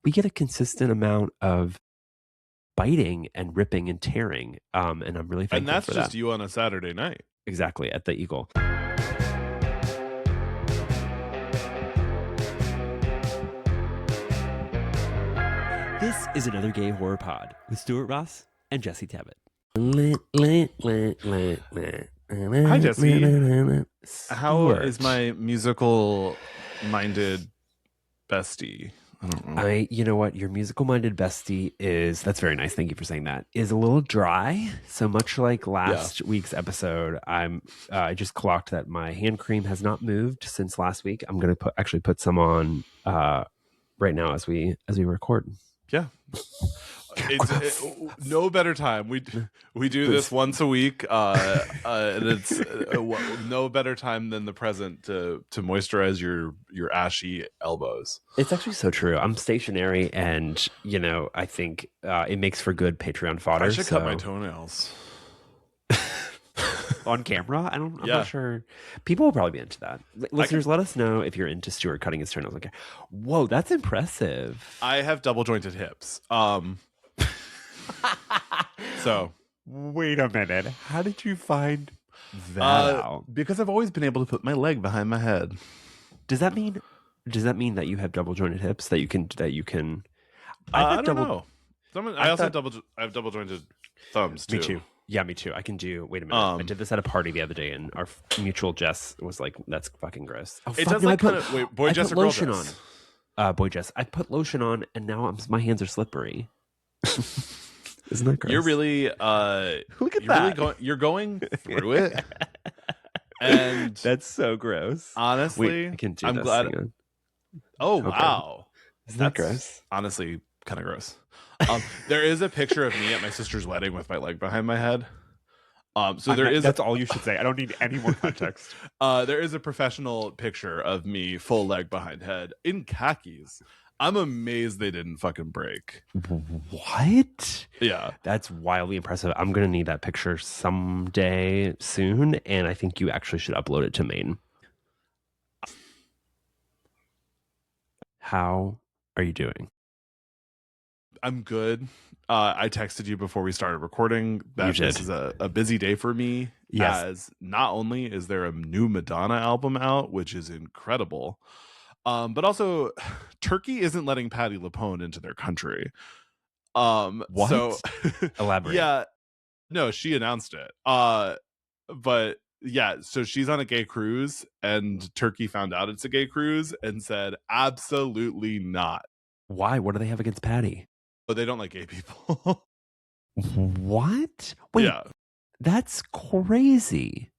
we get a consistent amount of biting and ripping and tearing. And I'm really thankful And that's for just that. you on a Saturday night. Exactly, at the Eagle. This is another gay horror pod with Stuart Ross and Jesse Tabbitt. Hi, Jesse. How Stuart. is my musical-minded bestie? I don't know. You know what? Your musical-minded bestie is, that's very nice. Thank you for saying that, is a little dry. So much like last week's episode, I just clocked that my hand cream has not moved since last week. I'm going to actually put some on right now as we record. Yeah. It's no better time. We do this once a week, and it's no better time than the present to moisturize your ashy elbows. It's actually so true. I'm stationary, and I think it makes for good Patreon fodder. I should cut my toenails on camera. I'm not sure. People will probably be into that. Listeners, let us know if you're into Stuart cutting his toenails. Okay. Whoa, that's impressive. I have double jointed hips. So wait a minute. How did you find that out? Because I've always been able to put my leg behind my head. Does that mean that you have double jointed hips that you can? I don't know. I have double jointed thumbs too. Me too. Yeah, me too. I can do. Wait a minute. I did this at a party the other day, and our mutual Jess was like, "That's fucking gross." Oh, it does like kind of. Wait, boy Jess or girl Jess? Boy Jess. I put lotion on, and now my hands are slippery. Isn't that gross? You're really look at that. You're going through it, and that's so gross. Honestly, I can do I'm this. glad. Oh okay. Wow, isn't that gross? Honestly, kind of gross. There is a picture of me at my sister's wedding with my leg behind my head. So that's all you should say. I don't need any more context. There is a professional picture of me full leg behind head in khakis. I'm amazed they didn't fucking break. What? Yeah. That's wildly impressive. I'm going to need that picture someday soon, and I think you actually should upload it to Maine. How are you doing? I'm good. I texted you before we started recording that this is a busy day for me. Yes. As not only is there a new Madonna album out, which is incredible, but also Turkey isn't letting Patti LuPone into their country. What? So elaborate. Yeah. No, she announced it. But yeah, so she's on a gay cruise, and Turkey found out it's a gay cruise and said absolutely not. Why? What do they have against Patti? But they don't like gay people. What? Wait, yeah. That's crazy.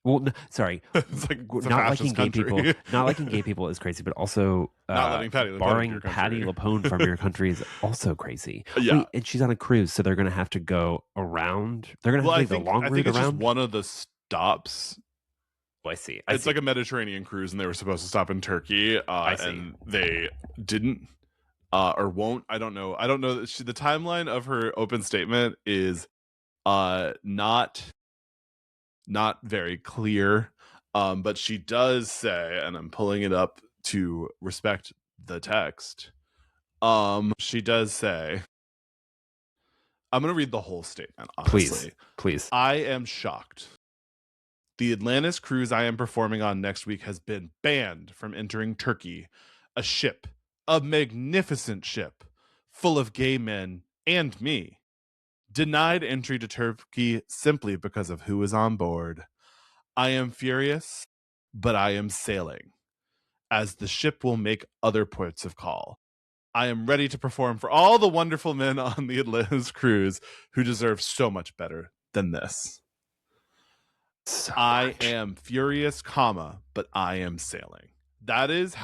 Well, sorry. It's not liking gay people. Not liking gay people is crazy, but also not letting Patti barring Patti LuPone from your country is also crazy. Yeah, wait, and she's on a cruise, so they're going to have to go around. They're going to have to take the long route around. I think it's just one of the stops. Oh, I see. It's like a Mediterranean cruise, and they were supposed to stop in Turkey, and they didn't. Or won't. I don't know. The timeline of her open statement is not very clear. But she does say, and I'm pulling it up to respect the text. She does say, I'm going to read the whole statement, honestly. Please. I am shocked. The Atlantis cruise I am performing on next week has been banned from entering Turkey. A magnificent ship, full of gay men and me, denied entry to Turkey simply because of who is on board. I am furious, but I am sailing, as the ship will make other ports of call. I am ready to perform for all the wonderful men on the Atlantis cruise who deserve so much better than this. I am furious, but I am sailing. That is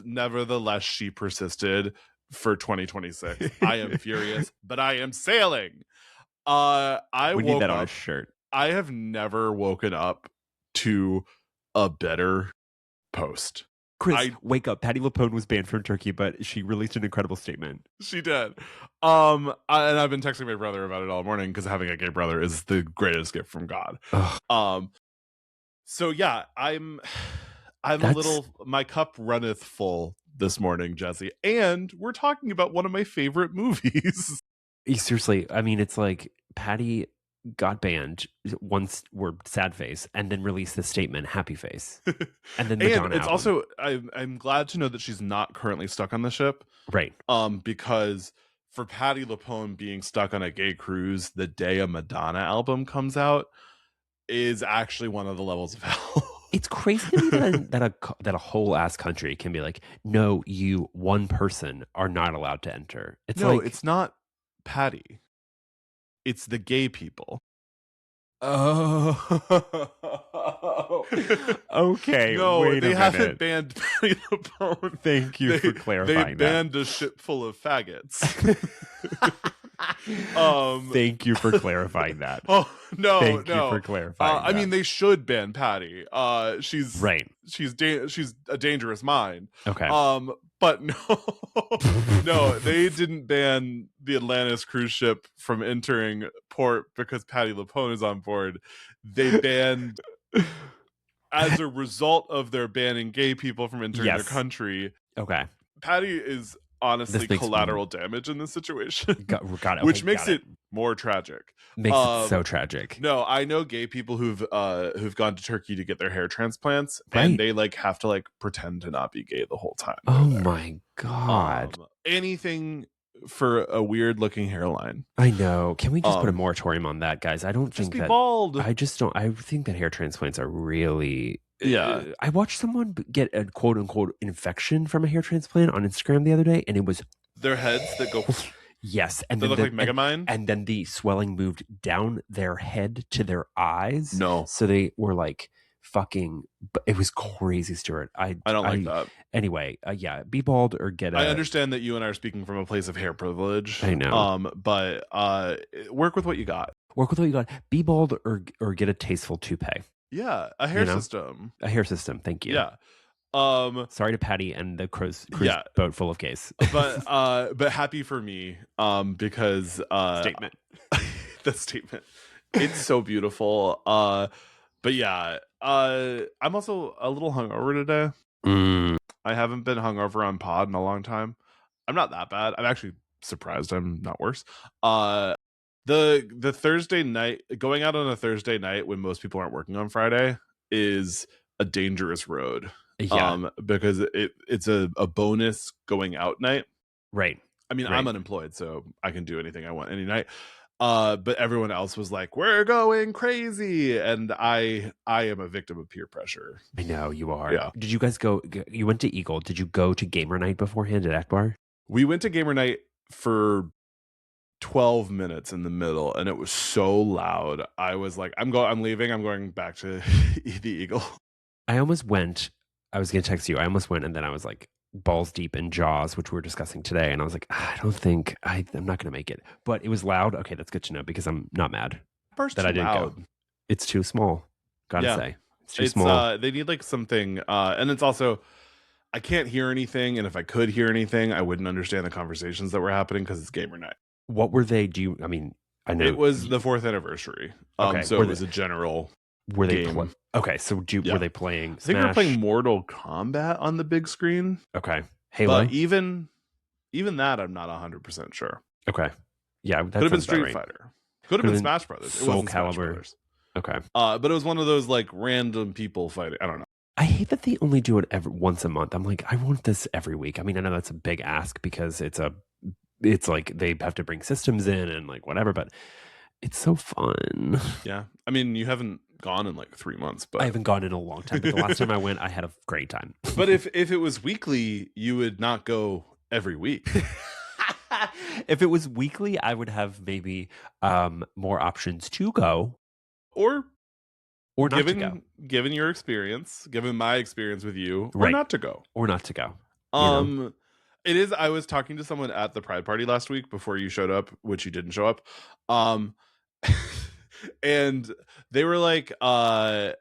nevertheless she persisted for 2026. I am furious, but I am sailing. We need that on a shirt. I have never woken up to a better post. Chris, wake up. Patti LuPone was banned from Turkey, but she released an incredible statement. She did. And I've been texting my brother about it all morning because having a gay brother is the greatest gift from God. Ugh. So yeah, I'm a little, my cup runneth full this morning, Jesse, and we're talking about one of my favorite movies. Seriously, I mean, it's like Patty got banned once we're sad face and then released the statement happy face. And then Madonna it's album. Also, I'm glad to know that she's not currently stuck on the ship. Right. Because for Patti LuPone being stuck on a gay cruise the day a Madonna album comes out is actually one of the levels of hell. It's crazy to me that a whole ass country can be like, no, you one person are not allowed to enter. It's no, like, it's not Patty. It's the gay people. Oh, okay. No, wait they a haven't minute. banned Patti LuPone. Thank you for clarifying They banned a ship full of faggots. Thank you for clarifying that. Oh no, Thank you for clarifying. I mean, they should ban Patty. She's right. She's a dangerous mind. Okay. But no, they didn't ban the Atlantis cruise ship from entering port because Patti LuPone is on board. They banned, as a result of their banning gay people from entering their country. Okay. Patty is honestly collateral damage in this situation. Got it. Okay, which makes it more tragic. Makes it so tragic. No, I know gay people who've gone to Turkey to get their hair transplants, and they like have to like pretend to not be gay the whole time. Oh my God. Anything for a weird looking hairline. I know. Can we just put a moratorium on that, guys? I don't think that bald. I just don't. I think that hair transplants are really. Yeah. I watched someone get a quote unquote infection from a hair transplant on Instagram the other day, and it was their heads that go. Yes, and they then look like Megamind. And then the swelling moved down their head to their eyes. No, so they were like fucking. It was crazy, Stuart. I don't like that. Anyway, yeah, be bald or get. I understand that you and I are speaking from a place of hair privilege. I know. But work with what you got. Work with what you got. Be bald or get a tasteful toupee. Yeah, a hair system. A hair system. Thank you. Yeah. Sorry to Patty and the cruise boat full of gays. but happy for me because statement. The statement. It's so beautiful. But yeah, I'm also a little hungover today. I haven't been hungover on pod in a long time. I'm not that bad. I'm actually surprised I'm not worse. The Thursday night, going out on a Thursday night when most people aren't working on Friday is a dangerous road. Yeah. Because it's a bonus going out night. Right. I mean, I'm unemployed, so I can do anything I want any night. But everyone else was like, we're going crazy. And I am a victim of peer pressure. I know you are. Yeah. Did you guys go? You went to Eagle. Did you go to gamer night beforehand at Akbar? We went to gamer night for 12 minutes in the middle, and it was so loud. I was like, I'm leaving. I'm going back to the Eagle. I almost went. I was going to text you. I almost went, and then I was like balls deep in Jaws, which we were discussing today. And I was like, I don't think I'm not going to make it. But it was loud. Okay, that's good to know because I'm not mad that I didn't go. It's too small. Gotta say. It's too small. They need like something. And it's also, I can't hear anything. And if I could hear anything, I wouldn't understand the conversations that were happening because it's gamer night. What were they? I know. It was the 4th anniversary. Okay. So it was a general Were they game. Okay, so were they playing Smash? I think they're playing Mortal Kombat on the big screen. Okay. Halo? But even that, I'm not 100% sure. Okay. Yeah, that could have been Street Fighter. Could have been Smash Brothers. Soul Calibur. Okay. But it was one of those like random people fighting. I don't know. I hate that they only do it once a month. I'm like, I want this every week. I mean, I know that's a big ask because it's like they have to bring systems in and like whatever, but it's so fun. Yeah. I mean, you haven't gone in like 3 months, but I haven't gone in a long time. But the last time I went, I had a great time. But if it was weekly, you would not go every week. If it was weekly, I would have maybe more options to go, or not to go. Given your experience, given my experience with you, right. Or not to go, It is. I was talking to someone at the Pride Party last week before you showed up, which you didn't show up. And they were like, yeah,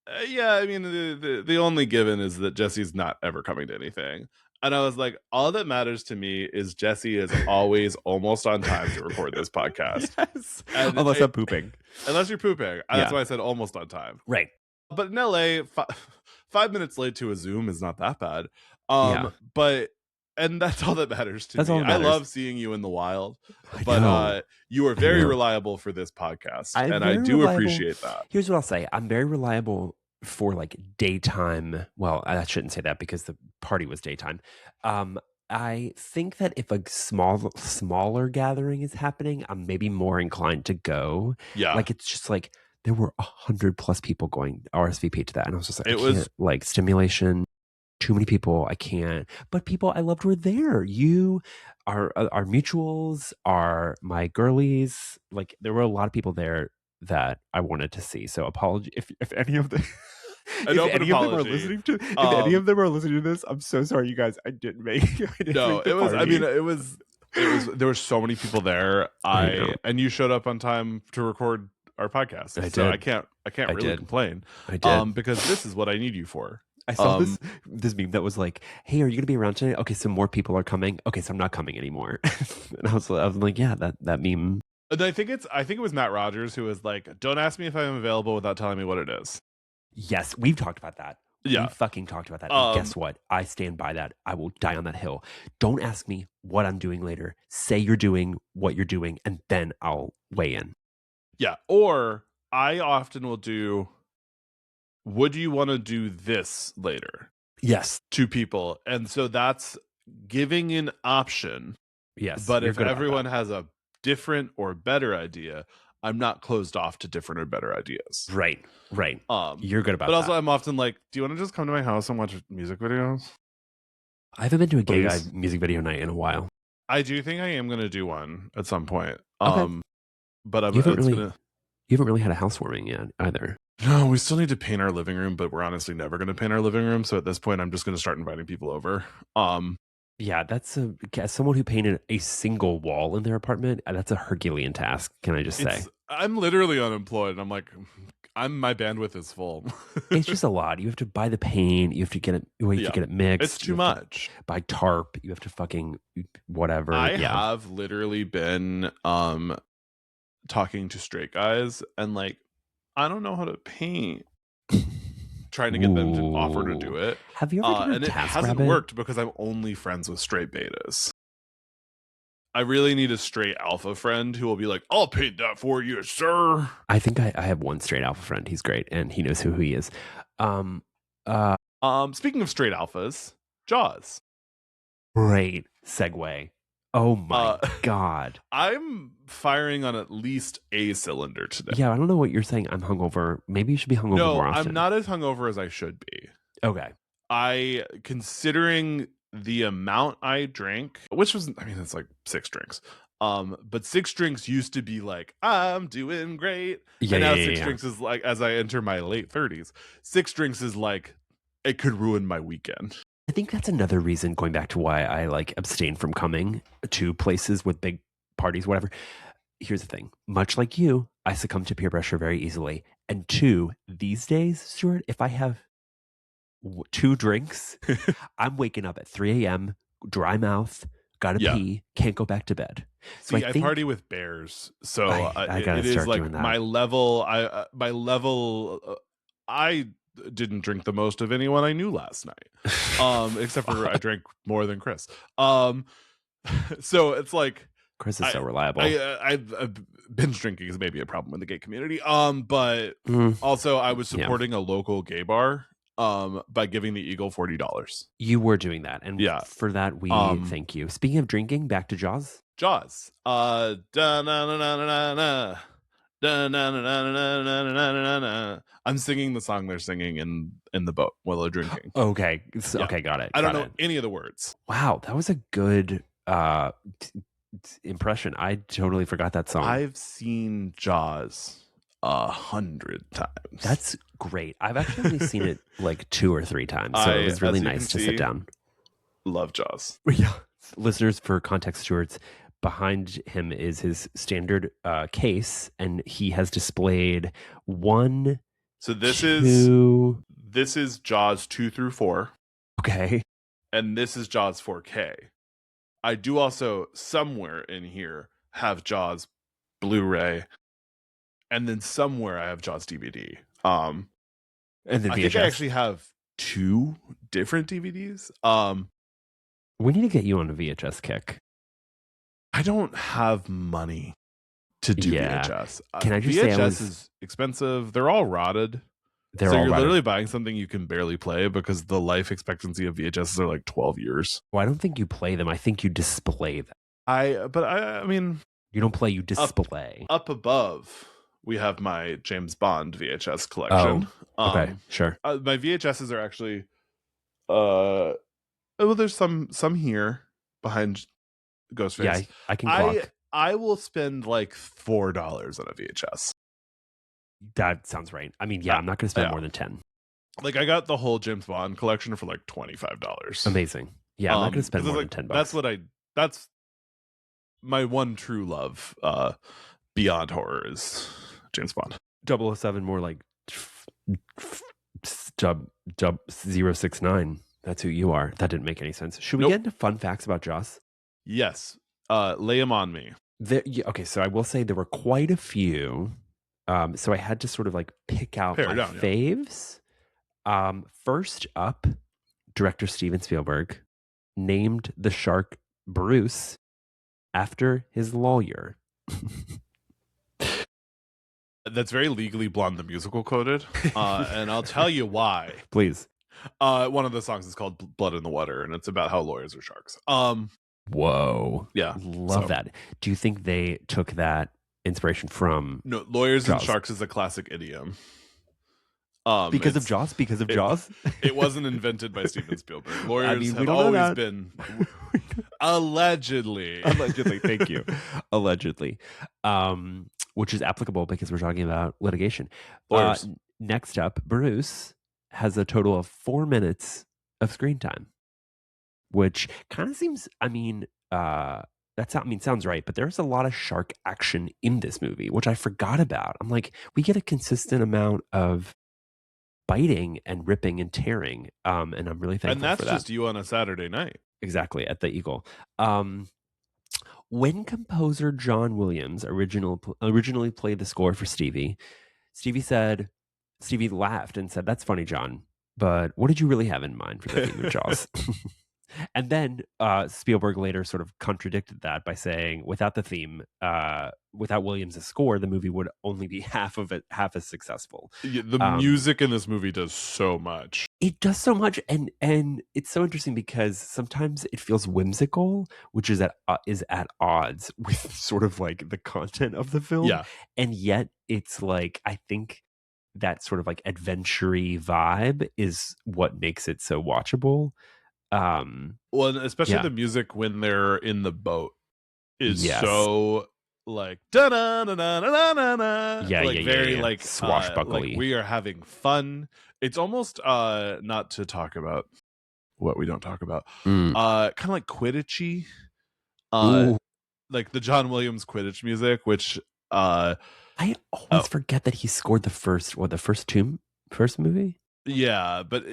I mean, the only given is that Jesse's not ever coming to anything. And I was like, all that matters to me is Jesse is always almost on time to record this podcast. Yes. Unless I'm pooping. Unless you're pooping. That's why I said almost on time. Right. But in LA, 5 minutes late to a Zoom is not that bad. Yeah. But and that's all that matters to That's me. all that I matters. love seeing you in the wild, I but know. you are very reliable for this podcast, I'm and I very do reliable. appreciate that. Here's what I'll say. I'm very reliable for like daytime. Well, I shouldn't say that because the party was daytime. I think that if a smaller gathering is happening, I'm maybe more inclined to go. Yeah. Like it's just like there were 100+ people going RSVP to that, and I was just like, It I was- can't, like stimulation. Too many people, I can't. But people I loved were there. You, our mutuals, are my girlies. Like there were a lot of people there that I wanted to see. So apology if any of the An open any of them are apology. listening to if any of them are listening to this, I'm so sorry, you guys. I didn't make. No, it was. I party. mean, it was. There were so many people there. And you showed up on time to record our podcast. I So did. I can't I really did. complain. I did. Because this is what I need you for. I saw this meme that was like, "Hey, are you gonna be around today? Okay, so more people are coming. Okay, so I'm not coming anymore." And I was like, yeah, that meme. And I think it was Matt Rogers who was like, "Don't ask me if I'm available without telling me what it is." Yes, we've talked about that. Yeah. We fucking talked about that. And guess what? I stand by that. I will die on that hill. Don't ask me what I'm doing later. Say you're doing what you're doing, and then I'll weigh in. Yeah. Or I often will do, would you want to do this later? Yes. To people. And so that's giving an option. Yes. But if everyone has a different or better idea, I'm not closed off to different or better ideas. Right. You're good about that. But also I'm often like, do you want to just come to my house and watch music videos? I haven't been to a gay guy music video night in a while. I do think I am going to do one at some point. Okay. But you haven't really had a housewarming yet either. No, we still need to paint our living room, but we're honestly never going to paint our living room. So at this point, I'm just going to start inviting people over. Yeah, that's as someone who painted a single wall in their apartment, that's a Herculean task. Can I just say? I'm literally unemployed. And I'm like, my bandwidth is full. It's just a lot. You have to buy the paint. You have to get it. You have to get it mixed. It's too much. Buy tarp. You have to fucking whatever. I have literally been talking to straight guys and like, I don't know how to paint. Trying to get them to offer to do it. Have you ever done and it hasn't worked because I'm only friends with straight betas. I really need a straight alpha friend who will be like, I'll paint that for you, sir. I think I have one straight alpha friend. He's great and he knows who he is. Speaking of straight alphas, Jaws. Great segue. Oh my God. I'm firing on at least a cylinder today. Yeah, I don't know what you're saying. I'm hungover. Maybe you should be hungover more often. I'm not as hungover as I should be. Okay. Considering the amount I drank, which was, I mean, it's like 6 drinks. But 6 drinks used to be like, I'm doing great. And now 6 drinks is like, as I enter my late 30s, 6 drinks is like, it could ruin my weekend. I think that's another reason, going back to why I like abstain from coming to places with big parties, whatever. Here's the thing. Much like you, I succumb to peer pressure very easily. And 2, these days, Stuart, if I have 2 drinks, I'm waking up at 3 a.m., dry mouth, gotta pee, can't go back to bed. So I party with bears, so I gotta it start is like doing that. my level. I didn't drink the most of anyone I knew last night, except for I drank more than Chris. So it's like Chris is so reliable. I've binge drinking is maybe a problem in the gay community. But also I was supporting a local gay bar by giving the Eagle $40. You were doing that, and for that we thank you. Speaking of drinking, back to Jaws. Jaws. I'm singing the song they're singing in the boat while they're drinking. Okay. Okay, got it. I don't know any of the words. Wow, that was a good impression. I totally forgot that song. I've seen Jaws 100 times. That's great. I've actually seen it like 2 or 3 times, so it was really nice to sit down. Love Jaws. Yeah. Listeners, for context, Stewart's behind him is his standard case, and he has displayed 1. So this 2, is Jaws 2 through 4. Okay. And this is Jaws 4K. I do also somewhere in here have Jaws Blu-ray, and then somewhere I have Jaws DVD. And then I think I actually have 2 different DVDs. We need to get you on a VHS kick. I don't have money to do Yeah. VHS. Can I just VHS say is expensive. They're all rotted. They're so all you're rotted. literally buying something you can barely play because the life expectancy of VHSs are like 12 years. Well, I don't think you play them. I think you display them. I mean, you don't play, you display. Up above, we have my James Bond VHS collection. Oh, okay, sure. My VHSs are actually, well, there's some here behind Ghostface. Yeah, I can clock. I will spend like $4 on a VHS. That sounds right. I mean, yeah, I'm not going to spend more than 10. Like, I got the whole James Bond collection for like $25. Amazing. Yeah, I'm not going to spend more than $10. That's my one true love beyond horror is James Bond. 007, more like 069. That's who you are. That didn't make any sense. Should we get into fun facts about Joss? Yes. Lay them on me. Okay, so I will say there were quite a few. So I had to sort of like pick out my faves. First up, director Steven Spielberg named the shark Bruce after his lawyer. That's very Legally Blonde the musical quoted, and I'll tell you why. Please. One of the songs is called Blood in the Water, and it's about how lawyers are sharks. Whoa. Yeah. Love that. Do you think they took that inspiration from No, lawyers Jaws? And sharks is a classic idiom. Because of Jaws? Jaws? It wasn't invented by Steven Spielberg. Lawyers have always been allegedly. Allegedly, thank you. Allegedly. Which is applicable because we're talking about litigation. Next up, Bruce has a total of 4 minutes of screen time, which kind of seems, sounds right, but there's a lot of shark action in this movie, which I forgot about. I'm like, we get a consistent amount of biting and ripping and tearing, and I'm really thankful for that. And that's just you on a Saturday night. Exactly, at the Eagle. When composer John Williams originally played the score for Stevie laughed and said, "That's funny, John, but what did you really have in mind for the theme of Jaws?" And then Spielberg later sort of contradicted that by saying, without the theme, without Williams' score, the movie would only be half as successful. Yeah, the music in this movie does so much. It does so much, and it's so interesting because sometimes it feels whimsical, which is at odds with sort of like the content of the film. Yeah, and yet it's like, I think that sort of like adventure-y vibe is what makes it so watchable. Well, especially the music when they're in the boat is so like da da da da da da da. Very like swashbuckly. Like we are having fun. It's almost not to talk about what we don't talk about. Kind of like Quidditchy. Like the John Williams Quidditch music, which I always forget that he scored the first movie. Yeah, but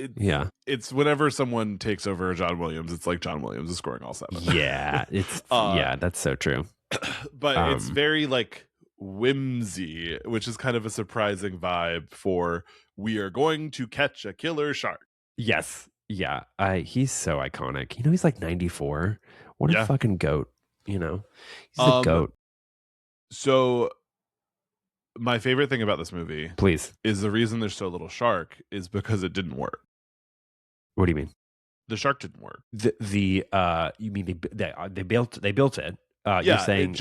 it's whenever someone takes over John Williams, it's like John Williams is scoring all 7. Yeah, it's that's so true. But it's very like whimsy, which is kind of a surprising vibe for we are going to catch a killer shark. Yes, yeah, he's so iconic. He's like 94. What a fucking goat. He's a goat. So my favorite thing about this movie, please, is the reason there's so little shark is because it didn't work. What do you mean? The shark didn't work. You mean they built it? You're saying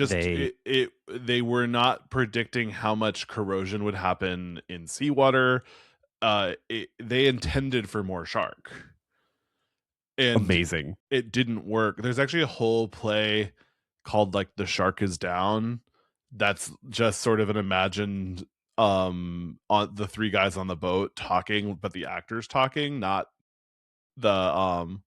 they were not predicting how much corrosion would happen in seawater. They intended for more shark. And amazing. It didn't work. There's actually a whole play called like The Shark Is Down. That's just sort of an imagined on the 3 guys on the boat talking, but the actors talking, not the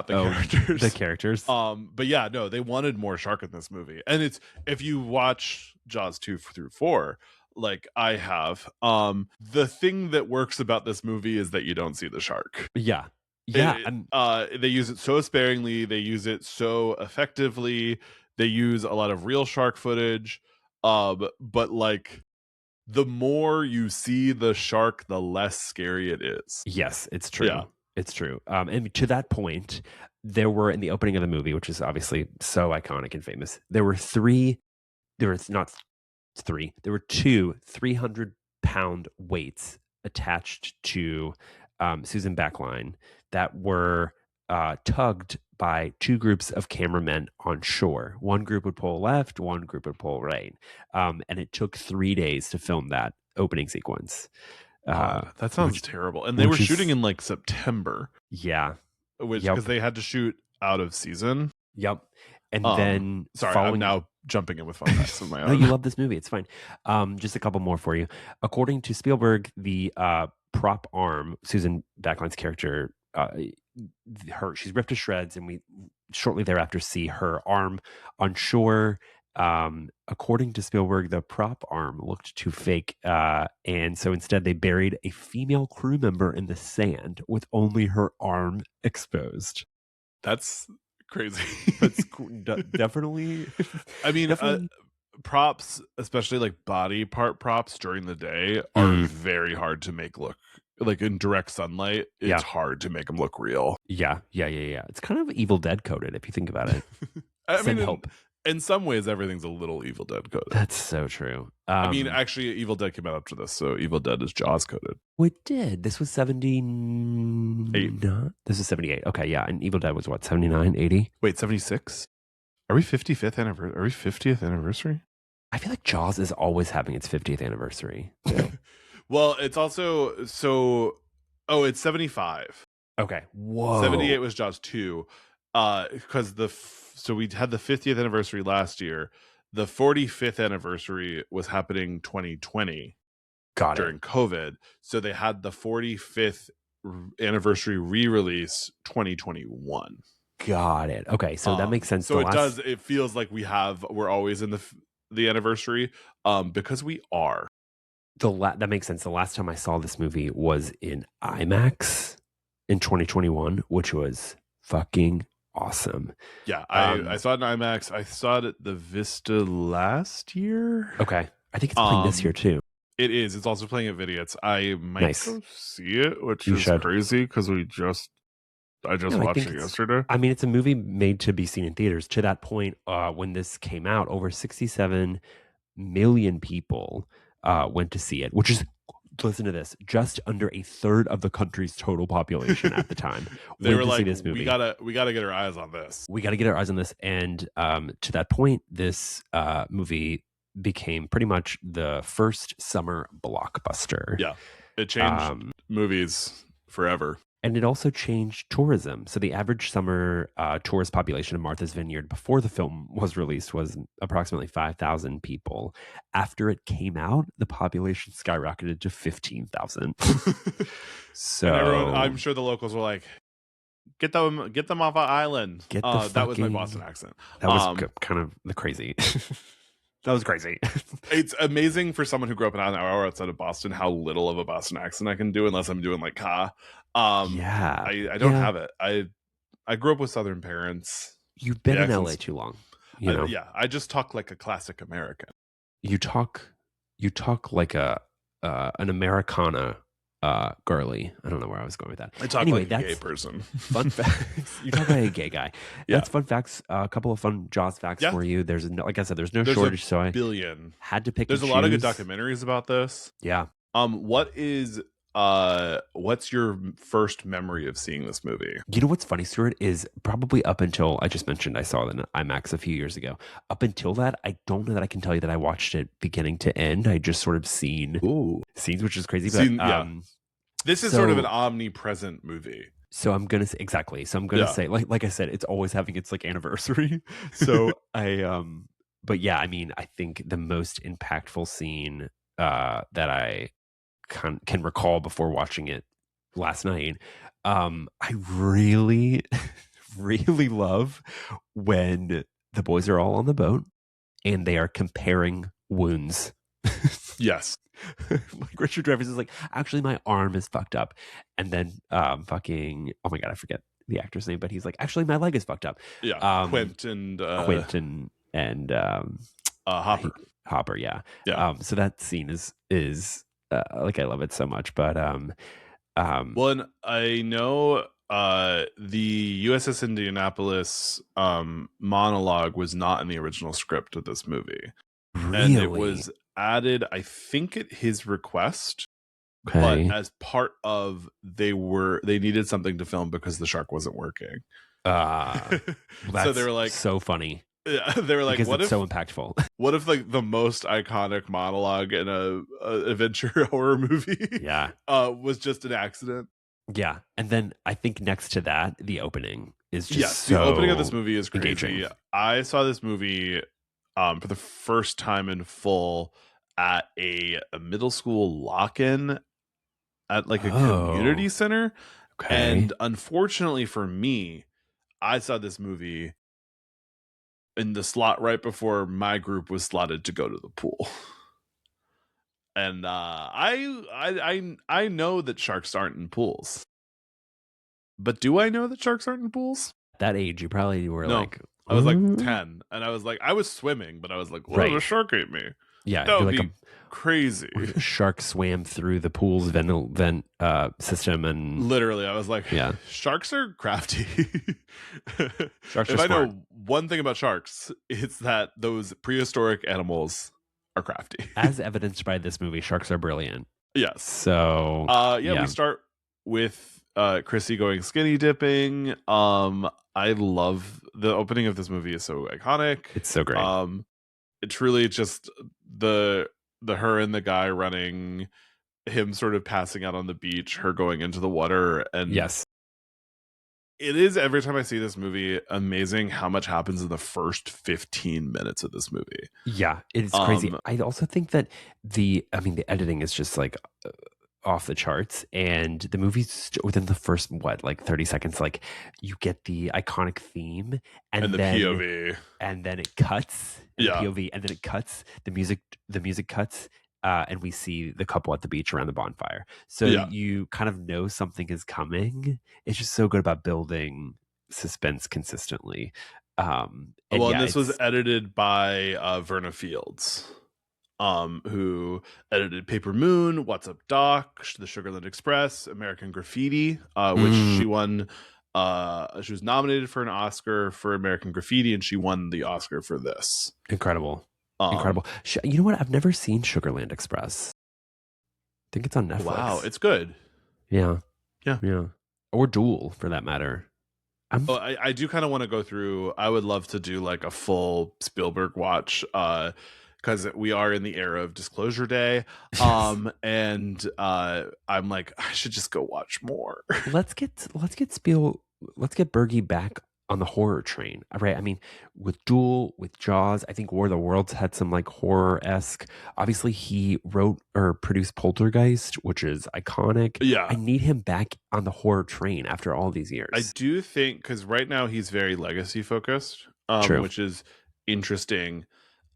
characters. The characters. But yeah, no, they wanted more shark in this movie. And it's, if you watch Jaws 2 through 4, like I have, the thing that works about this movie is that you don't see the shark. Yeah. They use it so sparingly, they use it so effectively. They use a lot of real shark footage, but like the more you see the shark, the less scary it is. Yes, it's true. Yeah. It's true. And to that point, there were, in the opening of the movie, which is obviously so iconic and famous, there were two 300-pound weights attached to Susan Backline that were tugged by two groups of cameramen on shore. One group would pull left, one group would pull right. And it took 3 days to film that opening sequence. That sounds terrible. And they were shooting in like September. Yeah. Because they had to shoot out of season. Yep. And then I'm now jumping in with fun facts of my own. No, you love this movie. It's fine. Just a couple more for you. According to Spielberg, the prop arm, Susan Backline's character, she's ripped to shreds, and we shortly thereafter see her arm on shore. According to Spielberg, the prop arm looked too fake, and so instead they buried a female crew member in the sand with only her arm exposed. That's crazy. That's definitely. I mean, props, especially like body part props during the day, are very hard to make look like in direct sunlight. It's hard to make them look real. Yeah. It's kind of Evil Dead coded if you think about it. I mean, in some ways, everything's a little Evil Dead coded. That's so true. I mean, actually, Evil Dead came out after this, so Evil Dead is Jaws coded. Oh, it did. This was 78. This is 78. Okay, yeah. And Evil Dead was what, 79, 80? Wait, 76? Are we 55th anniversary? Are we 50th anniversary? I feel like Jaws is always having its 50th anniversary. Well, it's also it's 75. Okay. Whoa. 78 was Jaws 2. Because so we had the 50th anniversary last year. The 45th anniversary was happening 2020 during COVID. So they had the 45th anniversary re-release 2021. Got it. Okay, so that makes sense. So it feels like we're always in the anniversary because we are. That makes sense. The last time I saw this movie was in IMAX in 2021, which was fucking awesome. Yeah, I saw it in IMAX. I saw it at the Vista last year. Okay, I think it's playing this year too. It is. It's also playing at Vidiots. I might go see it, which is crazy because I just watched it yesterday. I mean, it's a movie made to be seen in theaters. To that point, when this came out, over 67 million people went to see it, which is, listen to this, just under a third of the country's total population at the time. They were like, this movie. we gotta get our eyes on this. We gotta get our eyes on this. And to that point, this movie became pretty much the first summer blockbuster. Yeah, it changed movies forever. And it also changed tourism. So the average summer tourist population of Martha's Vineyard before the film was released was approximately 5,000 people. After it came out, the population skyrocketed to 15,000. So and everyone, I'm sure the locals were like, get them off our island. That was my Boston accent. That was kind of the crazy. That was crazy. It's amazing for someone who grew up an hour outside of Boston how little of a Boston accent I can do unless I'm doing like ka. I don't have it. I grew up with Southern parents. You've been in LA too long. You know? I just talk like a classic American. You talk like an Americana girly. I don't know where I was going with that. I talk like a gay person. Fun facts. You talk like a gay guy. Yeah. That's fun facts. A couple of fun Jaws facts for you. Like I said, there's no shortage. So I had to pick. There's a lot of good documentaries about this. Yeah. What's your first memory of seeing this movie? You know what's funny, Stuart, is probably up until I just mentioned I saw it in IMAX a few years ago. Up until that, I don't know that I can tell you that I watched it beginning to end. I just sort of scenes, which is crazy. But this is sort of an omnipresent movie. So I'm gonna say exactly. So I'm gonna say, like I said, it's always having its like anniversary. So but yeah, I mean, I think the most impactful scene that I can recall before watching it last night, I really really love when the boys are all on the boat and they are comparing wounds. Yes. Like Richard Dreyfuss is like, actually my arm is fucked up, and then fucking, oh my god, I forget the actor's name, but he's like, actually my leg is fucked up. Quint and Hopper. Hopper, yeah. Yeah. So that scene is like I love it so much. But Well, and I know the USS Indianapolis monologue was not in the original script of this movie. And it really, was added, I think, at his request, but okay. as part of they needed something to film because the shark wasn't working. Well, So they that's were like, so funny yeah, they were like, because it's so impactful. what if like the most iconic monologue in a adventure horror movie Yeah. was just an accident? Yeah. And then I think next to that, the opening is just Yes, the opening of this so movie is crazy. engaging. I saw this movie for the first time in full at a middle school lock-in at like a community Oh, center. okay. And unfortunately for me, I saw this movie in the slot right before my group was slotted to go to the pool. And I know that sharks aren't in pools. But do I know that sharks aren't in pools? At that age, you probably were No. like, I was like 10 and I was like, I was swimming, but I was like, what if a right. shark ate me? Yeah. That You're would like be crazy. a shark swam through the pool's vent system. And Literally, I was like, yeah, sharks are crafty. sharks are If I smart. know one thing about sharks, it's that those prehistoric animals are crafty. As evidenced by this movie, sharks are brilliant. Yes. So, Yeah, we start with Chrissy going skinny dipping. I love the opening of this movie is so iconic. it's so great. It truly just the her and the guy running, him sort of passing out on the beach, her going into the water, and Yes. it is every time I see this movie amazing how much happens in the first 15 minutes of this movie. Yeah, it's crazy. I also think that the editing is just like off the charts, and the movie's within the first like 30 seconds, like you get the iconic theme, and the then POV, and then it cuts, and yeah, the POV, and then it cuts, the music cuts, and we see the couple at the beach around the bonfire. So yeah. you kind of know something is coming. It's just so good about building suspense consistently. And Well, and yeah, this was edited by Verna Fields, who edited Paper Moon, What's Up Doc, The Sugarland Express, American Graffiti, which she won. She was nominated for an Oscar for American Graffiti, and she won the Oscar for this. incredible. Incredible. You know what? I've never seen Sugarland Express. I think it's on Netflix. Wow, it's good. Yeah. Yeah. Or Duel, for that matter. I do kind of want to go through. I would love to do like a full Spielberg watch, because we are in the era of Disclosure Day. And I'm like, I should just go watch more. let's get Bergie back on the horror train. Right. I mean, with Duel, with Jaws, I think War of the Worlds had some like horror-esque. Obviously, he wrote or produced Poltergeist, which is iconic. Yeah. I need him back on the horror train after all these years. I do think, because right now he's very legacy focused, True. which is interesting.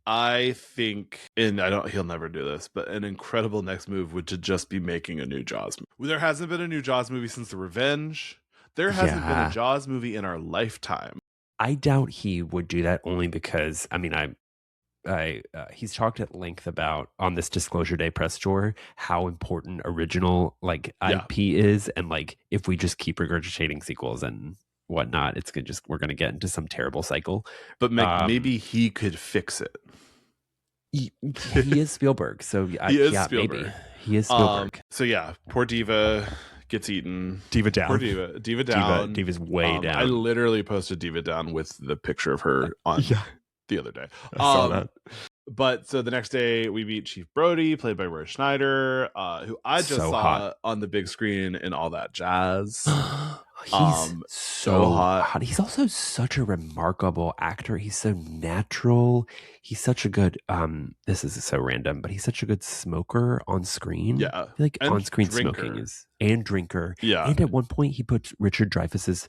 I think, and he'll never do this, but an incredible next move would to just be making a new Jaws movie. There hasn't been a new Jaws movie since The Revenge. There hasn't been a Jaws movie in our lifetime. I doubt he would do that, only because, I mean, he's talked at length about on this Disclosure Day press tour how important original like IP is, and like if we just keep regurgitating sequels and whatnot, we're gonna get into some terrible cycle. But maybe he could fix it. He is Spielberg, so Spielberg. Maybe he is Spielberg. So yeah, poor Diva gets eaten. Diva down. Poor Diva down. Diva's way down. I literally posted Diva down with the picture of her on the other day. I saw that. But so the next day we meet Chief Brody, played by Roy Schneider, who I just saw on the big screen in All That Jazz. He's so hot. He's also such a remarkable actor. He's so natural. He's such a good this is so random, but he's such a good smoker on screen. Yeah. I feel like on-screen smoking is, and drinker. Yeah. And at one point he put Richard Dreyfuss's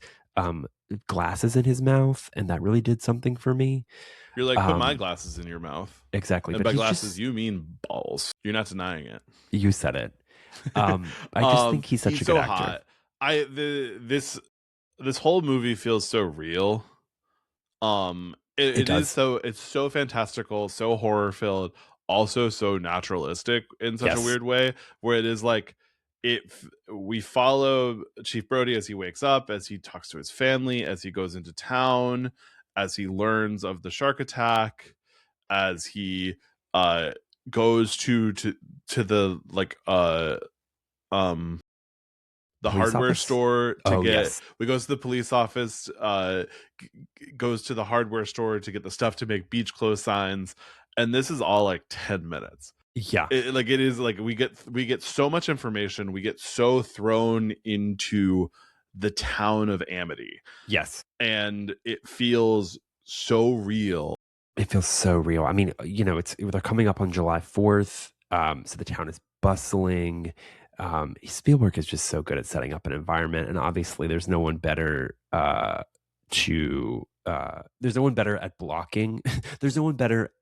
glasses in his mouth, and that really did something for me. You're like, put my glasses in your mouth. Exactly. And by glasses, you mean balls. You're not denying it. You said it. I just think he's such a good actor. Hot. This whole movie feels so real. It's so fantastical, so horror filled. also so naturalistic in such a Yes. weird way, where it is like we follow Chief Brody as he wakes up, as he talks to his family, as he goes into town, as he learns of the shark attack, as he goes to the like the Police hardware office? store to Oh, get yes. we goes to the police office, goes to the hardware store to get the stuff to make beach clothes signs, and this is all like 10 minutes. Yeah. It is like we get so much information, we get so thrown into the town of Amity, Yes. and it feels so real. It feels so real. I mean, they're coming up on July 4th. So the town is bustling. Spielberg is just so good at setting up an environment, and obviously there's no one better there's no one better at blocking. There's no one better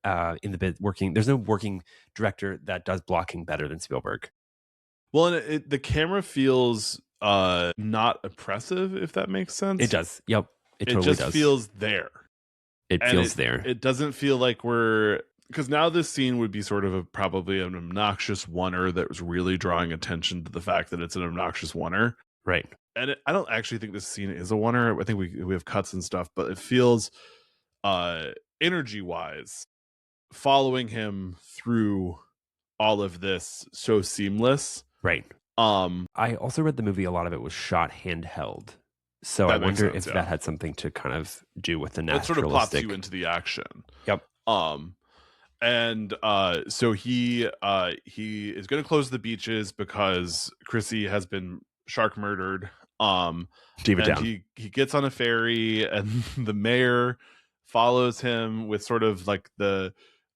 in the bit working. There's no working director that does blocking better than Spielberg. Well, and the camera feels not oppressive, if that makes sense. It does. Yep. It totally just does. feels there. It feels there. It doesn't feel like because now this scene would be sort of probably an obnoxious oneer that was really drawing attention to the fact that it's an obnoxious oneer. Right. And I don't actually think this scene is a oneer. I think we have cuts and stuff, but it feels energy wise following him through all of this so seamless. Right. I also read the movie, a lot of it was shot handheld. So I wonder if that had something to kind of do with the naturalistic. It sort of plops you into the action. Yep. And so he is going to close the beaches because Chrissy has been shark murdered. David down. He gets on a ferry, and the mayor follows him with sort of like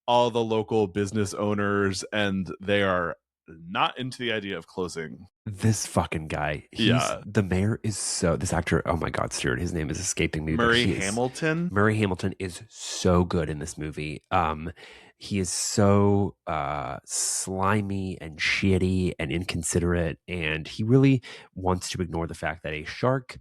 all the local business owners, and they are not into the idea of closing. This fucking guy. The mayor is this actor, oh my God, Stuart, his name is escaping me. Murray Hamilton. Murray Hamilton is so good in this movie. He is so slimy and shitty and inconsiderate, and he really wants to ignore the fact that a shark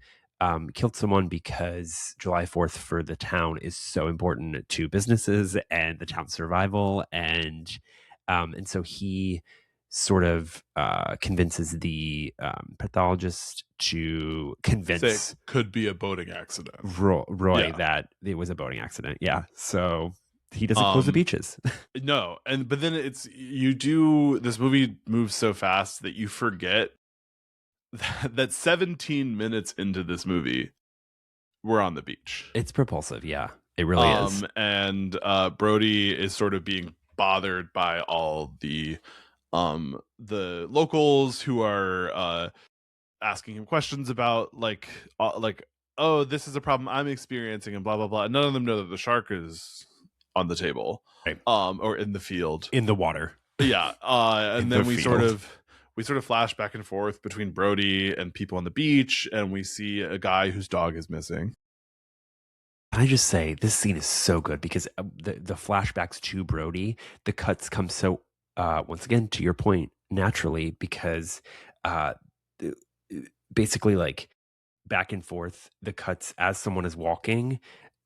killed someone because July 4th for the town is so important to businesses and the town's survival, and so he sort of convinces the pathologist to convince it could be a boating accident. Roy that it was a boating accident. Yeah. So he doesn't close the beaches. No. But then this movie moves so fast that you forget that 17 minutes into this movie, we're on the beach. It's propulsive. Yeah, it really is. And Brody is sort of being bothered by all the locals who are asking him questions about oh, this is a problem I'm experiencing and blah blah blah. And none of them know that the shark is on the table, right. Or in the field, in the water. Yeah. And then we sort of flash back and forth between Brody and people on the beach, and we see a guy whose dog is missing. Can I just say, this scene is so good because the flashbacks to Brody, the cuts come so once again, to your point, naturally, because basically like back and forth, the cuts as someone is walking,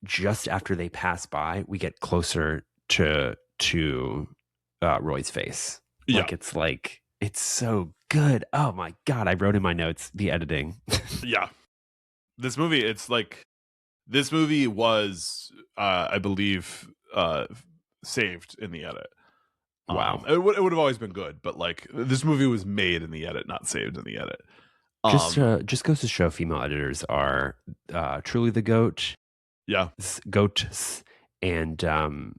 just after they pass by, we get closer to Roy's face. Yeah. It's so good. Oh my God. I wrote in my notes, the editing. Yeah. This movie was, I believe, saved in the edit. Wow. It would have always been good, but like this movie was made in the edit, not saved in the edit. Just goes to show female editors are truly the goat. Yeah. Goats. And I'm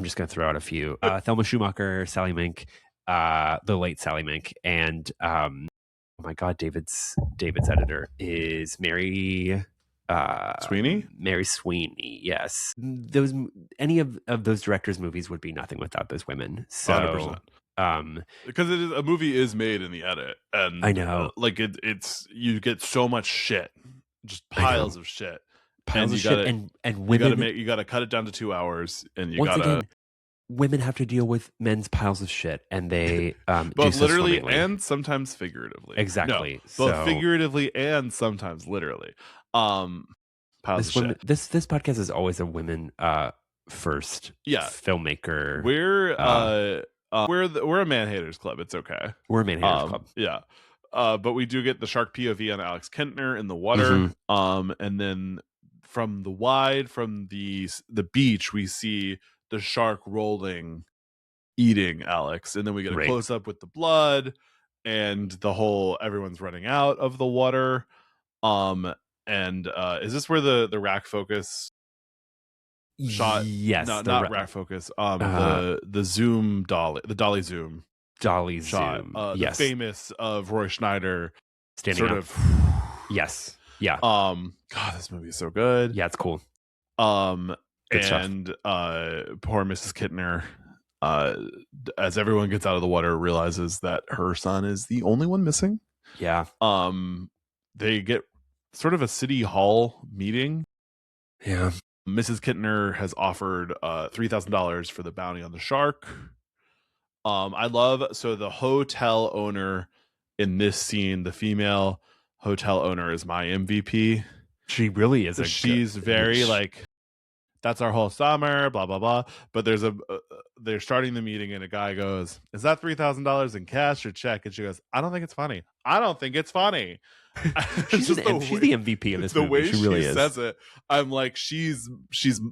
just going to throw out a few. Thelma Schumacher, Sally Mink, the late Sally Mink, and oh my God, David's editor is Mary Sweeney? Mary Sweeney, yes. Any of those directors' movies would be nothing without those women. So 100%. Because a movie is made in the edit, and I know, it's you get so much shit, just piles of shit, and women. You gotta cut it down to 2 hours, and again, women have to deal with men's piles of shit, and they both literally and sometimes figuratively. Exactly, both figuratively and sometimes literally. Piles of shit. This podcast is always a women first Yeah. filmmaker. We're a man haters club. It's okay. We're a man haters club. Yeah. But we do get the shark POV on Alex Kentner in the water. And then from the beach, we see the shark rolling, eating Alex, and then we get a close up with the blood and the whole everyone's running out of the water. And is this where the rack focus shot? Yes, not rack focus. The zoom dolly, the dolly zoom shot. Zoom. The famous of Roy Schneider standing sort up. of. Yes. Yeah. God, this movie is so good. Yeah, it's cool. Good and poor Mrs. Kintner, as everyone gets out of the water, realizes that her son is the only one missing. Yeah. They get sort of a city hall meeting. Yeah. Mrs. Kintner has offered $3,000 for the bounty on the shark. I love the hotel owner in this scene, the female hotel owner, is my MVP. She really is. She's very like, that's our whole summer, blah blah blah. But they're starting the meeting, and a guy goes, "Is that $3,000 in cash or check?" And she goes, "I don't think it's funny. I don't think it's funny." she's the MVP of this movie. The way she really is. Says it, I'm like, she's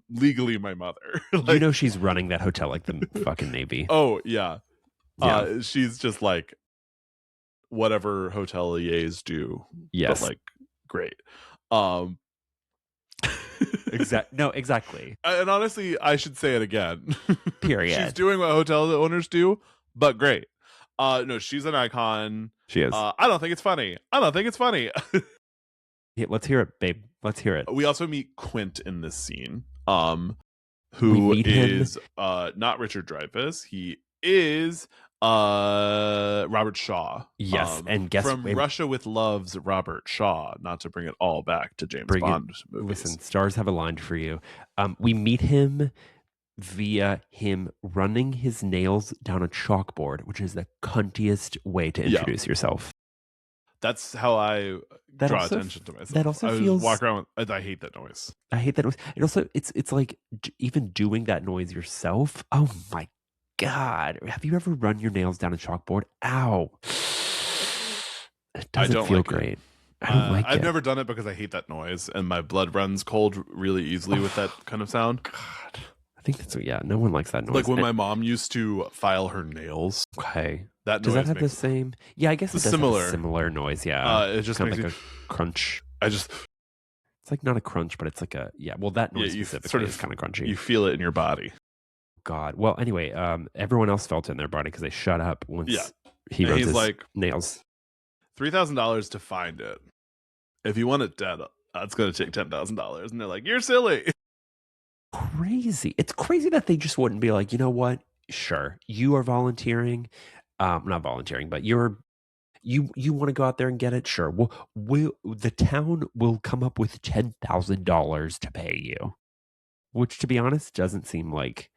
legally my mother. Like, she's running that hotel like the fucking Navy. Oh yeah. She's just like whatever hoteliers do. Yes, but like great. Exactly. And honestly, I should say it again. Period. She's doing what hotel owners do, but great. No, she's an icon. She is. I don't think it's funny. Yeah, let's hear it, babe. Let's hear it. We also meet Quint in this scene, who is not Richard Dreyfuss. He is Robert Shaw. Yes, and guess from Russia with Love's Robert Shaw. Not to bring it all back to James Bond movies. Listen, stars have aligned for you. We meet him via him running his nails down a chalkboard, which is the cuntiest way to introduce yourself. That's how I draw attention to myself. That also feels. Walk around. I hate that noise. I hate that noise. It also, it's like even doing that noise yourself. Oh my God! Have you ever run your nails down a chalkboard? Ow! It doesn't feel great. I don't like it. I've never done it because I hate that noise, and my blood runs cold really easily with that kind of sound. God. I think that's no one likes that noise. Like when my mom used to file her nails. Okay. That does noise that have the same? Yeah, I guess it does similar. Have a similar noise. Yeah. It just kind makes of like a crunch. It's like not a crunch, but it's like a Well, that noise specifically is kind of crunchy. You feel it in your body. God. Well, anyway, everyone else felt it in their body because they shut up once he runs his nails. $3,000 to find it. If you want it dead, it's going to take $10,000, and they're like, "You're silly." Crazy. It's crazy that they just wouldn't be like, you know what? Sure, you are volunteering. Not volunteering, but you want to go out there and get it. Sure, the town will come up with $10,000 to pay you, which, to be honest, doesn't seem like.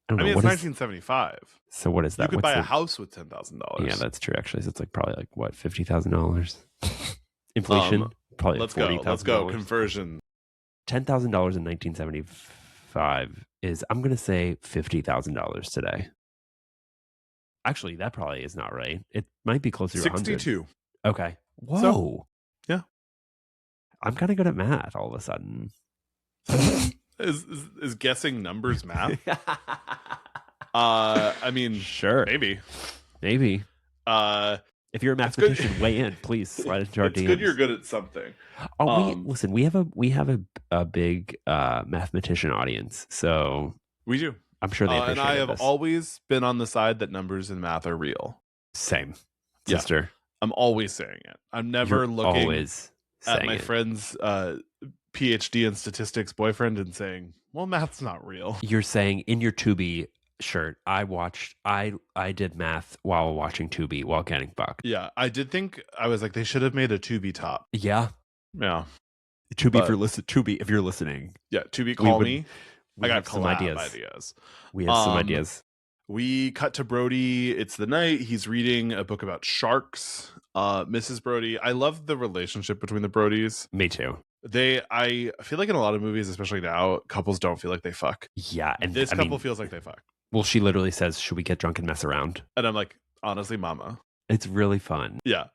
I mean, it's 1975. So what is that? You could buy a house with $10,000. Yeah, that's true. Actually, so it's like probably like what, $50,000. Inflation, probably. Let's go. Let's go. Conversion. $10,000 in 1975 is, I'm going to say, $50,000 today. Actually, that probably is not right. It might be closer to 62. Okay. Whoa. So, yeah. I'm kind of good at math all of a sudden. Is guessing numbers math? I mean, sure. Maybe. If you're a mathematician, weigh in, please. Slide into our DMs. It's good you're good at something. Listen, we have a big mathematician audience, so we do. I'm sure they appreciate and I have always been on the side that numbers and math are real. Same, sister. Yeah. I'm always saying it. I'm never looking at my friend's PhD in statistics boyfriend and saying, "Well, math's not real." You're saying in your Tubi shirt, I did math while watching Tubi while getting fucked. Yeah, I did think, I was like, they should have made a Tubi top. Yeah. Tubi, if you're listening. Yeah, Tubi, call me. I got some ideas. We have some ideas. We cut to Brody. It's the night. He's reading a book about sharks. Mrs. Brody. I love the relationship between the Brodys. Me too. I feel like in a lot of movies, especially now, couples don't feel like they fuck. Yeah, and This I couple mean, feels like they fuck. well, she literally says, "Should we get drunk and mess around?" And I'm like, honestly, mama. It's really fun. Yeah.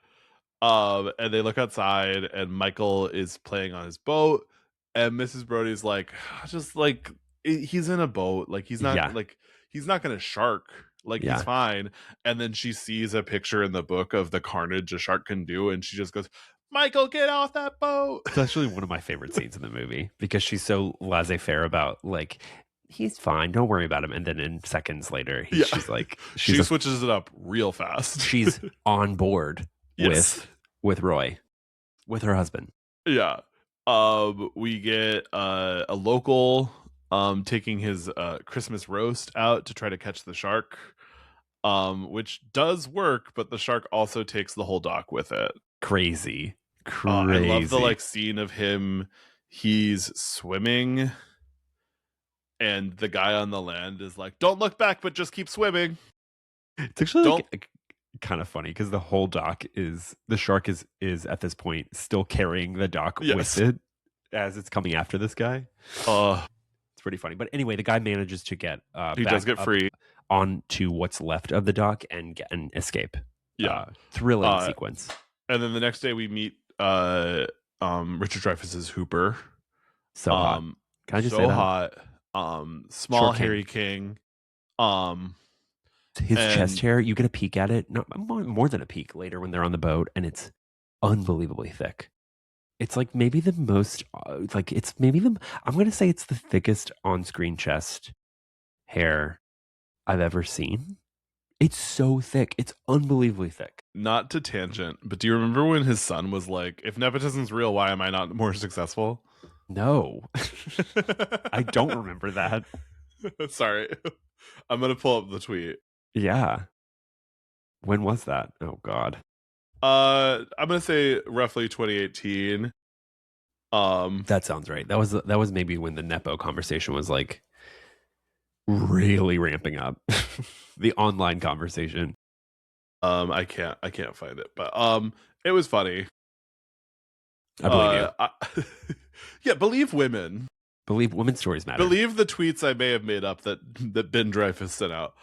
And they look outside, and Michael is playing on his boat, and Mrs. Brody's like, just like he's in a boat, like he's not Yeah. he's not gonna shark, like Yeah. he's fine. And then she sees a picture in the book of the carnage a shark can do, and she just goes, Michael, get off that boat. It's actually one of my favorite scenes in the movie because she's so laissez-faire about like he's fine, don't worry about him. And then in seconds later, she's like, she switches it up real fast. She's on board Yes. with Roy, with her husband. Yeah. We get a local taking his Christmas roast out to try to catch the shark, which does work, but the shark also takes the whole dock with it. Crazy. I love the like scene of him. He's swimming, and the guy on the land is like, "Don't look back, but just keep swimming." It's actually like kind of funny because the whole dock is the shark is at this point still carrying the dock with it as it's coming after this guy. It's pretty funny. But anyway, the guy manages to get he does get free onto what's left of the dock and escape. Yeah, thrilling sequence. And then the next day we meet Richard Dreyfuss's Hooper. So hot. Can I just say that? Hot. Small hairy king. His chest hair, you get a peek at it. No, more than a peek later when they're on the boat, and it's unbelievably thick. It's like maybe the most, I'm going to say it's the thickest on-screen chest hair I've ever seen. It's so thick. It's unbelievably thick. Not to tangent, but do you remember when his son was like, if nepotism's real, why am I not more successful? No. I don't remember that. Sorry. I'm going to pull up the tweet. Yeah. When was that? Oh, God. I'm going to say roughly 2018. That sounds right. That was maybe when the Nepo conversation was like really ramping up. The online conversation. I can't find it, but it was funny. I believe you. Yeah, believe women. Believe women's stories matter. Believe the tweets I may have made up that Ben Dreyfuss sent out.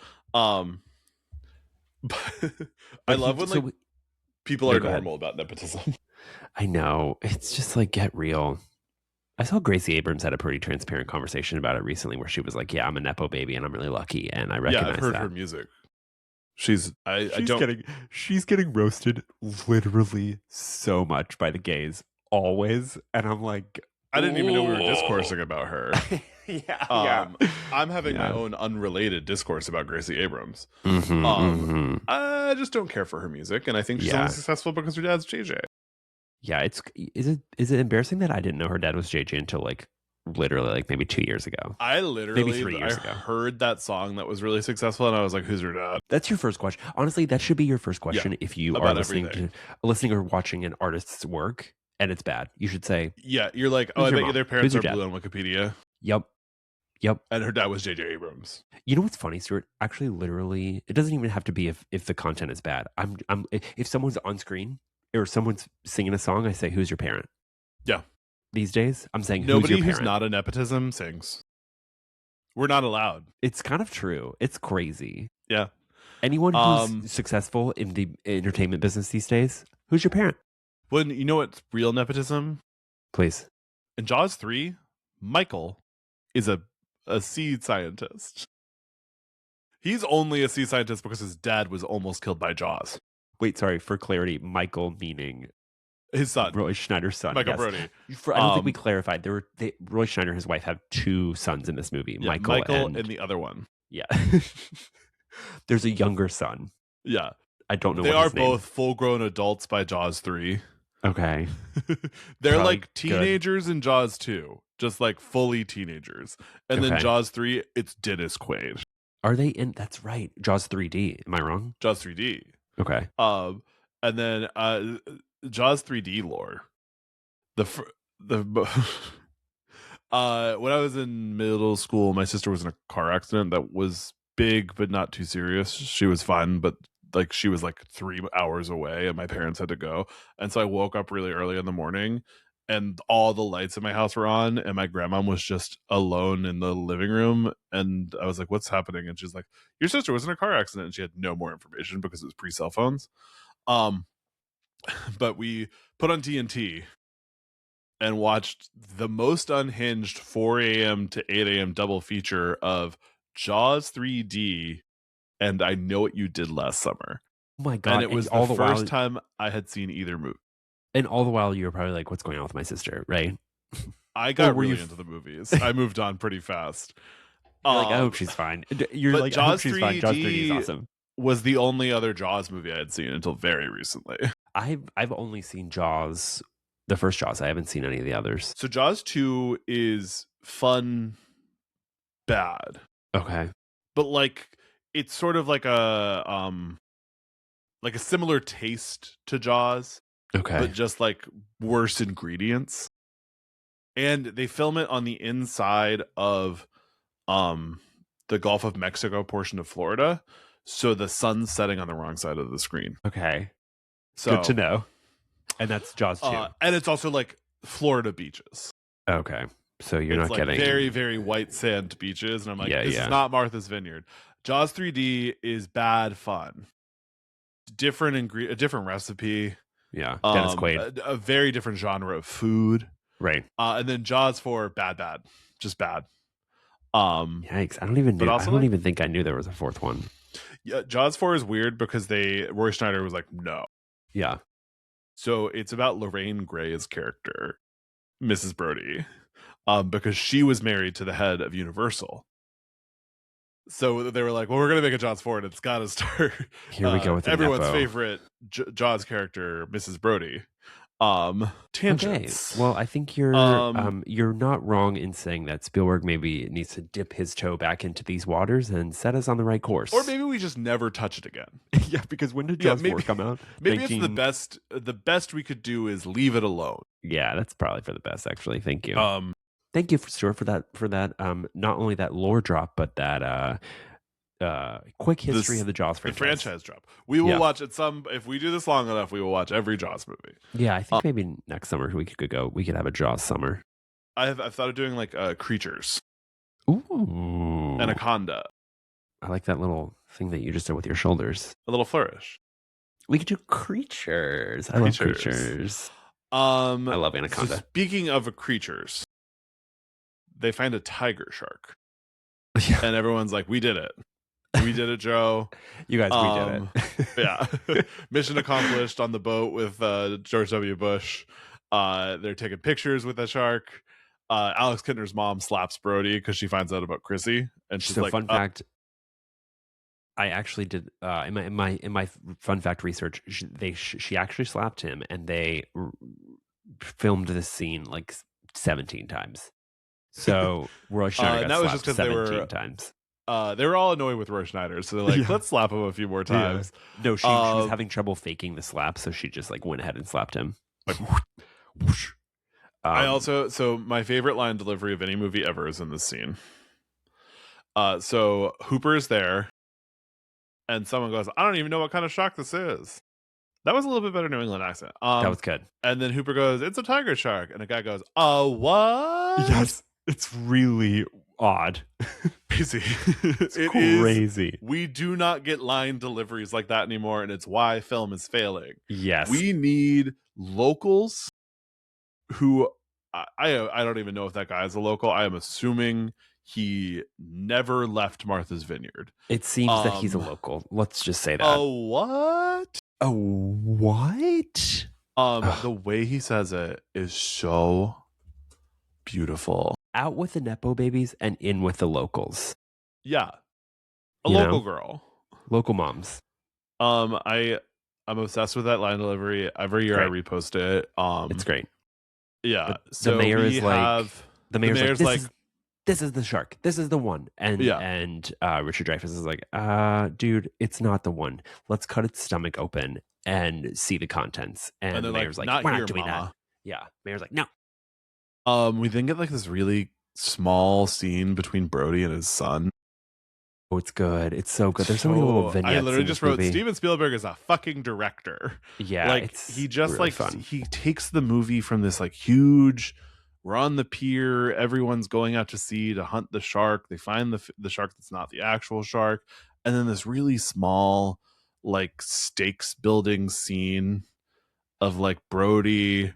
I love when people are normal about nepotism. I know. It's just like, get real. I saw Gracie Abrams had a pretty transparent conversation about it recently where she was like, yeah, I'm a Nepo baby and I'm really lucky. And I recognize that. Yeah, I've heard her music. She's getting roasted literally so much by the gays always. And I'm like, I didn't even know we were discoursing about her. Yeah. I'm having my own unrelated discourse about Gracie Abrams. I just don't care for her music, and I think she's only successful because her dad's JJ. Yeah, is it embarrassing that I didn't know her dad was JJ until like literally like maybe 2 years ago? I literally maybe 3 years ago heard that song that was really successful, and I was like, "Who's your dad?" That's your first question. Honestly, that should be your first question if you are listening or watching an artist's work and it's bad. You should say, "Yeah." You're like, "Oh, I bet you their parents are blue on Wikipedia." Yep. And her dad was J.J. Abrams. You know what's funny, Stuart? Actually, literally, it doesn't even have to be if the content is bad. If someone's on screen or someone's singing a song, I say, "Who's your parent?" Yeah. These days, I'm saying, nobody who's your parent? Who's not a nepotism sings. We're not allowed. It's kind of true. It's crazy. Yeah. Anyone who's successful in the entertainment business these days, who's your parent? Well, you know what's real nepotism? Please. In Jaws 3, Michael is a seed scientist. He's only a seed scientist because his dad was almost killed by Jaws. Wait, sorry, for clarity, Michael meaning his son, Roy Schneider's son, Michael Brody. I don't think we clarified. Roy Schneider and his wife have two sons in this movie. Yeah, Michael and the other one. Yeah, there's a younger son. Yeah, I don't know. They are both full-grown adults by Jaws 3. Okay, they're probably like teenagers in Jaws 2, just like fully teenagers, and then Jaws 3, it's Dennis Quaid. Are they in? That's right, Jaws 3D. Am I wrong? Jaws 3D. Okay. And then Jaws 3D lore. When I was in middle school, my sister was in a car accident that was big but not too serious. She was fine, but like she was like 3 hours away, and my parents had to go. And so I woke up really early in the morning, and all the lights in my house were on, and my grandma was just alone in the living room, and I was like, what's happening? And she's like, your sister was in a car accident, and she had no more information because it was pre-cell phones. But we put on TNT and watched the most unhinged 4 a.m. to 8 a.m. double feature of Jaws 3D and I Know What You Did Last Summer. Oh my God. And it was the first time I had seen either movie. And all the while you were probably like, what's going on with my sister, right? I got really into the movies. I moved on pretty fast. Like, I hope she's fine. You're like, Jaws I hope she's fine. Jaws 3D is awesome. Was the only other Jaws movie I had seen until very recently. I've only seen Jaws, the first Jaws. I haven't seen any of the others. So Jaws 2 is fun, bad. Okay. But like it's sort of like a similar taste to Jaws. Okay. But just like worse ingredients. And they film it on the inside of the Gulf of Mexico portion of Florida. So the sun's setting on the wrong side of the screen. Okay. So, good to know. And that's Jaws 2. And it's also like Florida beaches. Okay. So you're not like getting very, very white sand beaches. And I'm like, this is not Martha's Vineyard. Jaws 3D is bad fun. A different recipe. Yeah. Dennis Quaid. A very different genre of food. Right. And then Jaws 4, bad. Just bad. Yikes. I don't even think I knew there was a fourth one. Yeah, Jaws 4 is weird because Roy Schneider was like, no. Yeah. So it's about Lorraine Gray's character, Mrs. Brody, because she was married to the head of Universal. So they were like, well, we're going to make a Jaws 4 and it's got to start. Here we go with everyone's favorite Jaws character, Mrs. Brody. Tangents. Okay. Well, I think you're not wrong in saying that Spielberg maybe needs to dip his toe back into these waters and set us on the right course. Or maybe we just never touch it again. Yeah, because when did Jaws 4 come out? Maybe it's the best. The best we could do is leave it alone. Yeah, that's probably for the best, actually. Thank you. Thank you for that. Not only that lore drop, but that quick history of the Jaws franchise. The franchise drop. We will watch it if we do this long enough, we will watch every Jaws movie. Yeah, I think maybe next summer we could have a Jaws summer. I've thought of doing like creatures. Ooh. Anaconda. I like that little thing that you just did with your shoulders. A little flourish. We could do creatures. I love creatures. I love Anaconda. So speaking of creatures, they find a tiger shark. Yeah. And everyone's like, we did it. We did it, Joe. You guys, we did it. Yeah. Mission accomplished on the boat with George W. Bush. They're taking pictures with the shark. Alex Kintner's mom slaps Brody because she finds out about Chrissy. And she's like, fun fact, I actually did in my fun fact research, she actually slapped him, and they filmed this scene like 17 times. So Roy Schneider got slapped 17 times. They were all annoyed with Roy Schneider, so they're like, let's slap him a few more times. Yeah. No, she was having trouble faking the slap, so she just like went ahead and slapped him. Like, whoosh. So my favorite line delivery of any movie ever is in this scene. So Hooper is there, and someone goes, I don't even know what kind of shark this is. That was a little bit better New England accent. That was good. And then Hooper goes, it's a tiger shark. And the guy goes, what? Yes. It's really odd. Crazy. It's crazy. We do not get line deliveries like that anymore, and it's why film is failing. Yes. We need locals who I don't even know if that guy is a local. I am assuming he never left Martha's Vineyard. It seems that he's a local. Let's just say that. Oh, what? Oh, what? The way he says it is so beautiful. Out with the Nepo babies and in with the locals. Yeah. A local girl. Local moms. I'm obsessed with that line delivery. Every year I repost it. It's great. Yeah. The mayor is like, this is the shark. This is the one. And Richard Dreyfuss is like, dude, it's not the one. Let's cut its stomach open and see the contents. And the mayor's like, we're not doing that. Yeah. Mayor's like, no. We then get like this really small scene between Brody and his son. Oh, it's good. It's so good. There's so many little vignettes. I literally in just this wrote movie. Steven Spielberg is a fucking director. Yeah, Like it's he just really like fun. he takes the movie from this like huge, we're on the pier, everyone's going out to sea to hunt the shark. They find the shark that's not the actual shark, and then this really small like stakes building scene of like Brody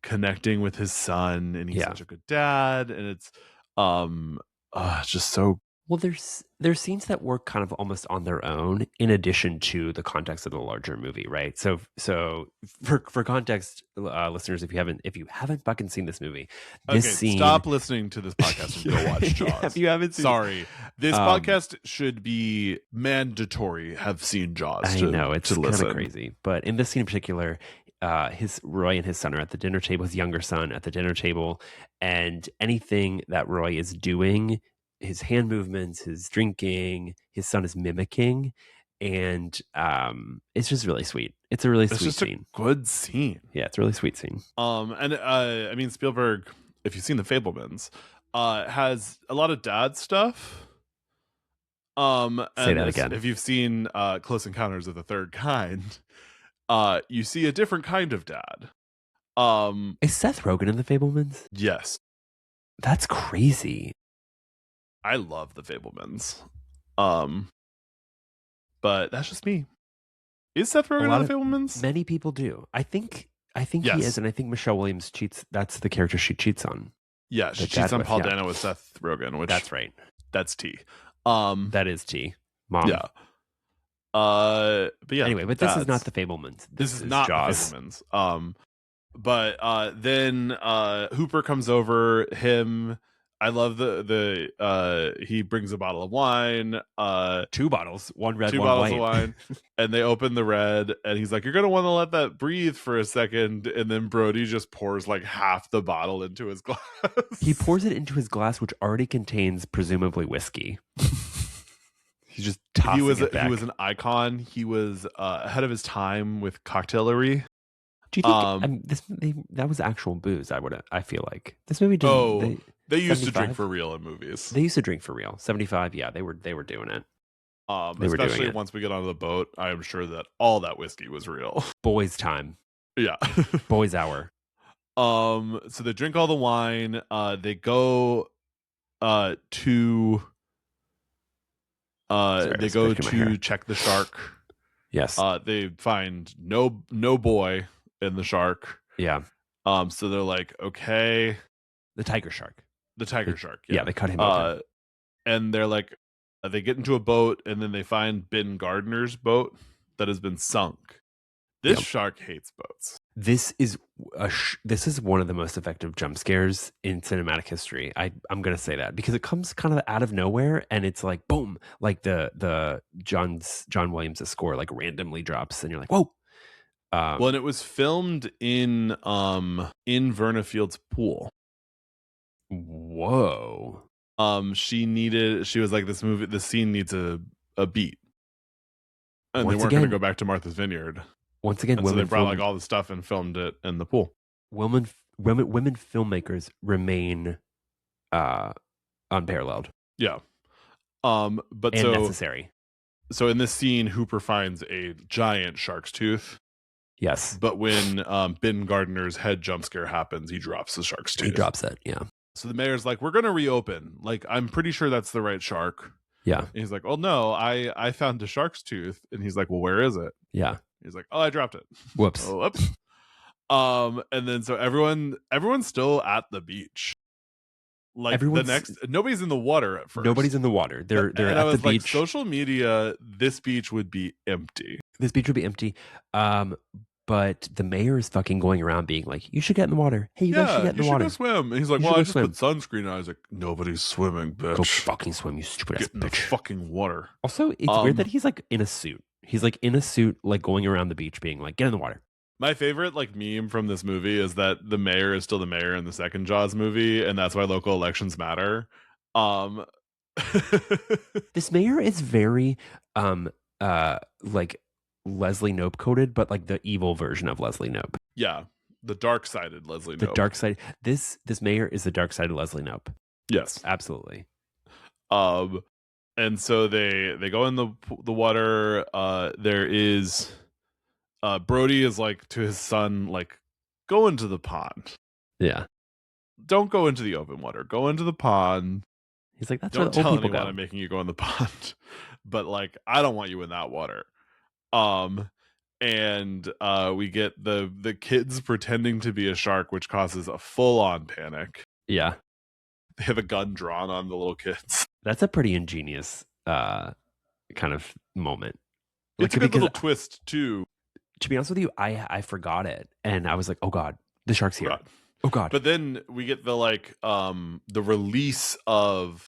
connecting with his son, and he's such a good dad, and it's just so. Well, there's scenes that work kind of almost on their own, in addition to the context of the larger movie, right? So for context, listeners, if you haven't fucking seen this movie, this scene, stop listening to this podcast and go watch Jaws. If you haven't seen, sorry, this podcast should be mandatory. Have seen Jaws. I know it's kind of crazy, but in this scene in particular, Roy and his son are at the dinner table. His younger son at the dinner table, and anything that Roy is doing, his hand movements, his drinking, his son is mimicking, and it's just really sweet. It's a really sweet scene. A good scene. Yeah, it's a really sweet scene. And I mean, Spielberg, if you've seen The Fabelmans, has a lot of dad stuff. Say that again. If you've seen Close Encounters of the Third Kind, you see a different kind of dad. Is Seth Rogen in The Fabelmans? Yes. That's crazy. I love The Fabelmans. But that's just me. Is Seth Rogen in The Fabelmans? Many people do. I think yes. He is, and I think Michelle Williams cheats. That's the character she cheats on. Yeah, she cheats on Paul Dano with Seth Rogen, which that's right. That's T. That is T. Mom. Yeah. But yeah. Anyway, but this is not The Fabelmans. This is not Jaws. The Fabelmans. But then Hooper comes over. I love the he brings a bottle of wine, 2 bottles, one red, 2 one bottles white. of wine, and they open the red, and he's like, "You're gonna want to let that breathe for a second," and then Brody just pours like half the bottle into his glass. He pours it into his glass, which already contains presumably whiskey. He's just tossing it back. He was an icon. He was ahead of his time with cocktaillery. Do you think that was actual booze? I feel like this movie didn't. They used to drink for real in movies. They used to drink for real. 75, yeah, they were doing it. Especially once we get onto the boat, I am sure that all that whiskey was real. Boys' time. Yeah. Boys' hour. So they drink all the wine. They go to check the shark. Yes. They find no boy in the shark. Yeah. So they're like, okay. The tiger shark. Yeah, they cut him open. And they're like, they get into a boat, and then they find Ben Gardner's boat that has been sunk. This shark hates boats. This is one of the most effective jump scares in cinematic history. I'm gonna say that because it comes kind of out of nowhere, and it's like boom, like the John Williams' score like randomly drops, and you're like, whoa. And it was filmed in Verna Field's pool. Whoa. She was like, this scene needs a beat, and they weren't going to go back to Martha's Vineyard. Once again, so they brought like all the stuff and filmed it in the pool. Women filmmakers remain unparalleled. Yeah. But and necessary. So in this scene, Hooper finds a giant shark's tooth. Yes. But when Ben Gardner's head jump scare happens, he drops the shark's tooth. He drops it, yeah. So the mayor's like, we're going to reopen. Like, I'm pretty sure that's the right shark. Yeah. And he's like, oh, no, I found a shark's tooth. And he's like, well, where is it? Yeah. He's like, oh, I dropped it. Whoops. Oh, whoops. And then so everyone's still at the beach. Like nobody's in the water at first. Nobody's in the water. They're at the beach. Like, social media, this beach would be empty. But the mayor is fucking going around being like, you should get in the water. Hey, you guys should get in the water. You should go swim. And he's like, well, I just put sunscreen on. I was like, nobody's swimming, bitch. Go fucking swim, you stupid ass bitch. Get in the fucking water. Also, it's weird that he's like in a suit. He's like in a suit, like going around the beach being like, get in the water. My favorite like meme from this movie is that the mayor is still the mayor in the second Jaws movie, and that's why local elections matter. This mayor is very like Leslie Knope coded, but like the evil version of Leslie Knope. Yeah, the dark-sided Leslie Knope. The dark side. This mayor is the dark-sided Leslie Knope. Yes, absolutely. And And so they go in the water. There is Brody is like to his son, like, go into the pond. Yeah. Don't go into the open water. Go into the pond. He's like, that's Don't where the old tell people anyone go. I'm making you go in the pond. But like, I don't want you in that water. And we get the kids pretending to be a shark, which causes a full-on panic. Yeah. They have a gun drawn on the little kids. That's a pretty ingenious kind of moment. It's a good little twist too. To be honest with you, I forgot it, and I was like, oh god, the shark's here. Oh god. But then we get the like the release of,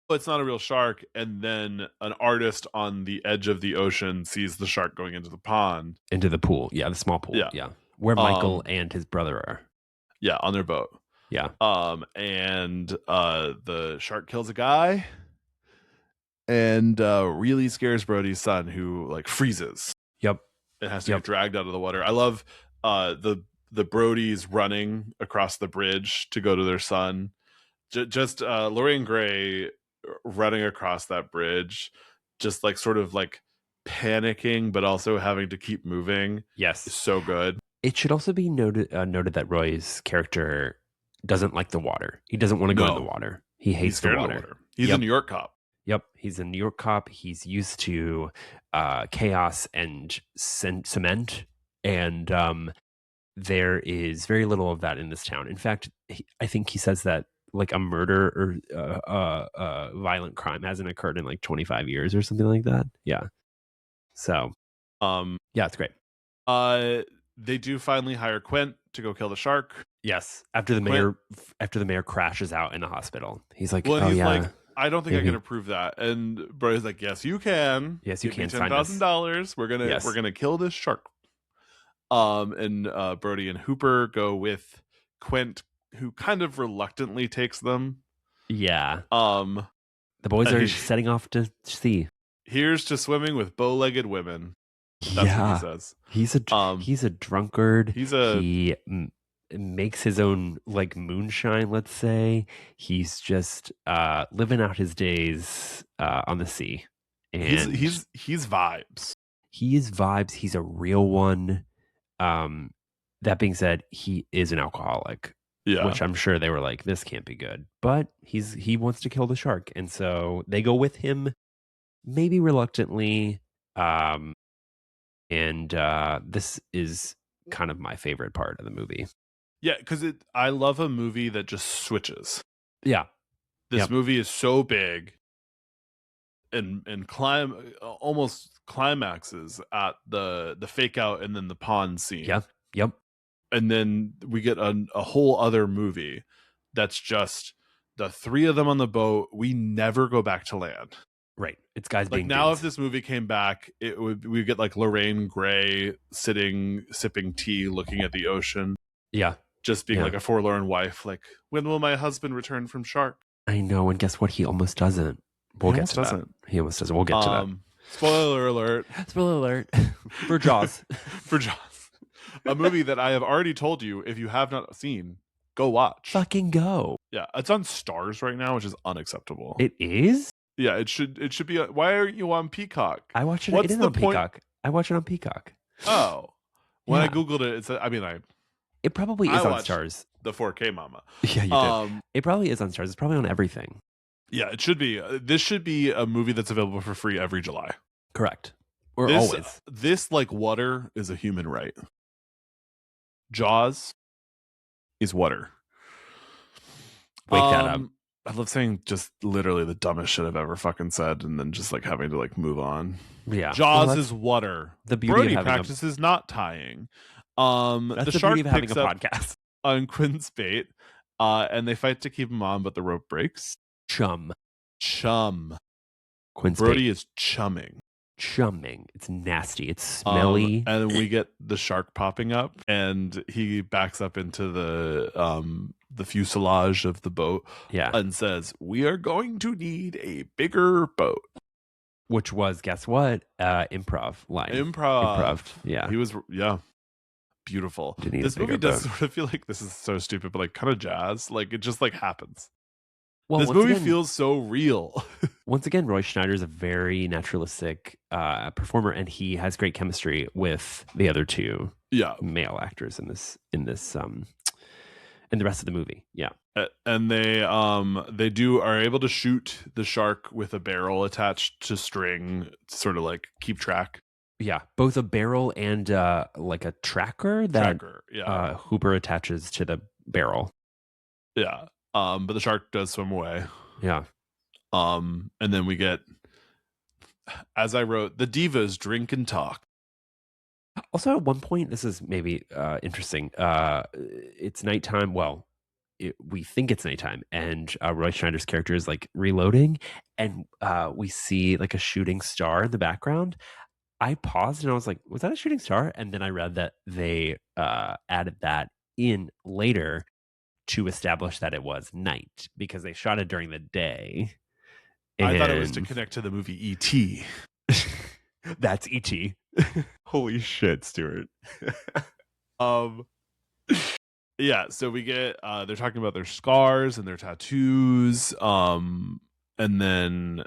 it's not a real shark, and then an artist on the edge of the ocean sees the shark going into the pond, into the pool. Yeah, the small pool. Yeah, where Michael and his brother are. Yeah, on their boat. Yeah. And the shark kills a guy and really scares Brody's son, who like freezes. Yep. It has to get dragged out of the water. I love the Brodies running across the bridge to go to their son. Just Lorraine Gray running across that bridge, just like sort of like panicking, but also having to keep moving. Yes, is so good. It should also be noted that Roy's character doesn't like the water. He doesn't want to go in the water. He hates the water. He's a New York cop. Yep, he's a New York cop. He's used to chaos and cement, and there is very little of that in this town. In fact, I think he says that like a murder or violent crime hasn't occurred in like 25 years or something like that. Yeah. So, yeah, it's great. They do finally hire Quint to go kill the shark. Yes, after the mayor crashes out in the hospital, he's like, well, like, I don't think I can approve that. And Brody's like, yes, you can. Yes, you can. $10,000. We're gonna kill this shark. And Brody and Hooper go with Quint, who kind of reluctantly takes them. Yeah. The boys are setting off to sea. Here's to swimming with bow-legged women. That's what he says. He's a drunkard. He makes his own like moonshine, let's say. He's just living out his days on the sea. And he's vibes. He is vibes. He's a real one. That being said, he is an alcoholic. Yeah. Which I'm sure they were like, this can't be good. But he wants to kill the shark. And so they go with him, maybe reluctantly. And this is kind of my favorite part of the movie. Yeah, because I love a movie that just switches. Yeah. This movie is so big and almost climaxes at the fake out and then the pond scene. Yep. And then we get a whole other movie that's just the three of them on the boat. We never go back to land. Right. It's guys like being now dudes. If this movie came back, we get like Lorraine Gray sitting, sipping tea, looking at the ocean. Yeah. Just being like a forlorn wife. Like, when will my husband return from shark? I know. And guess what? He almost doesn't. We'll get to that. He almost doesn't. We'll get to that. Spoiler alert. Spoiler alert. For Jaws. For Jaws. A movie that I have already told you, if you have not seen, go watch. Fucking go. Yeah. It's on Stars right now, which is unacceptable. It is? Yeah, it should be. Why aren't you on Peacock? I watch it. It is on Peacock. I watch it on Peacock. Oh, when I googled it, it probably is on Stars. The 4K mama. Yeah, you did. It probably is on Stars. It's probably on everything. Yeah, it should be. This should be a movie that's available for free every July. Correct. Or always. This, like water, is a human right. Jaws is water. Wake that up. I love saying just literally the dumbest shit I've ever fucking said, and then just like having to like move on. Yeah, Jaws is water. The beauty Brody of practices not tying. That's the shark beauty of having picks a up podcast. On Quint's bait, and they fight to keep him on, but the rope breaks. Chum. Quint's Brody is chumming. It's nasty. It's smelly. And we get the shark popping up, and he backs up into the fuselage of the boat. Yeah. And says, "We are going to need a bigger boat." Which was, guess what? Improv line. Improv. Yeah. He was. Yeah. Beautiful. This movie does sort of feel like, this is so stupid, but like kind of jazz. Like it just like happens. Well, this movie feels so real. once again, Roy Schneider is a very naturalistic performer, and he has great chemistry with the other two male actors in the rest of the movie. Yeah. And they are able to shoot the shark with a barrel attached to string, sort of like keep track. Yeah, both a barrel and like a tracker that Hooper attaches to the barrel. Yeah. But the shark does swim away. Yeah. And then we get, as I wrote, the divas drink and talk. Also, at one point, this is maybe interesting. It's nighttime. Well, we think it's nighttime, and Roy Schneider's character is like reloading, and we see like a shooting star in the background. I paused and I was like, was that a shooting star? And then I read that they added that in later to establish that it was night because they shot it during the day. I thought it was to connect to the movie E.T. That's E.T. Holy shit, Stuart. Yeah, so we get they're talking about their scars and their tattoos. And then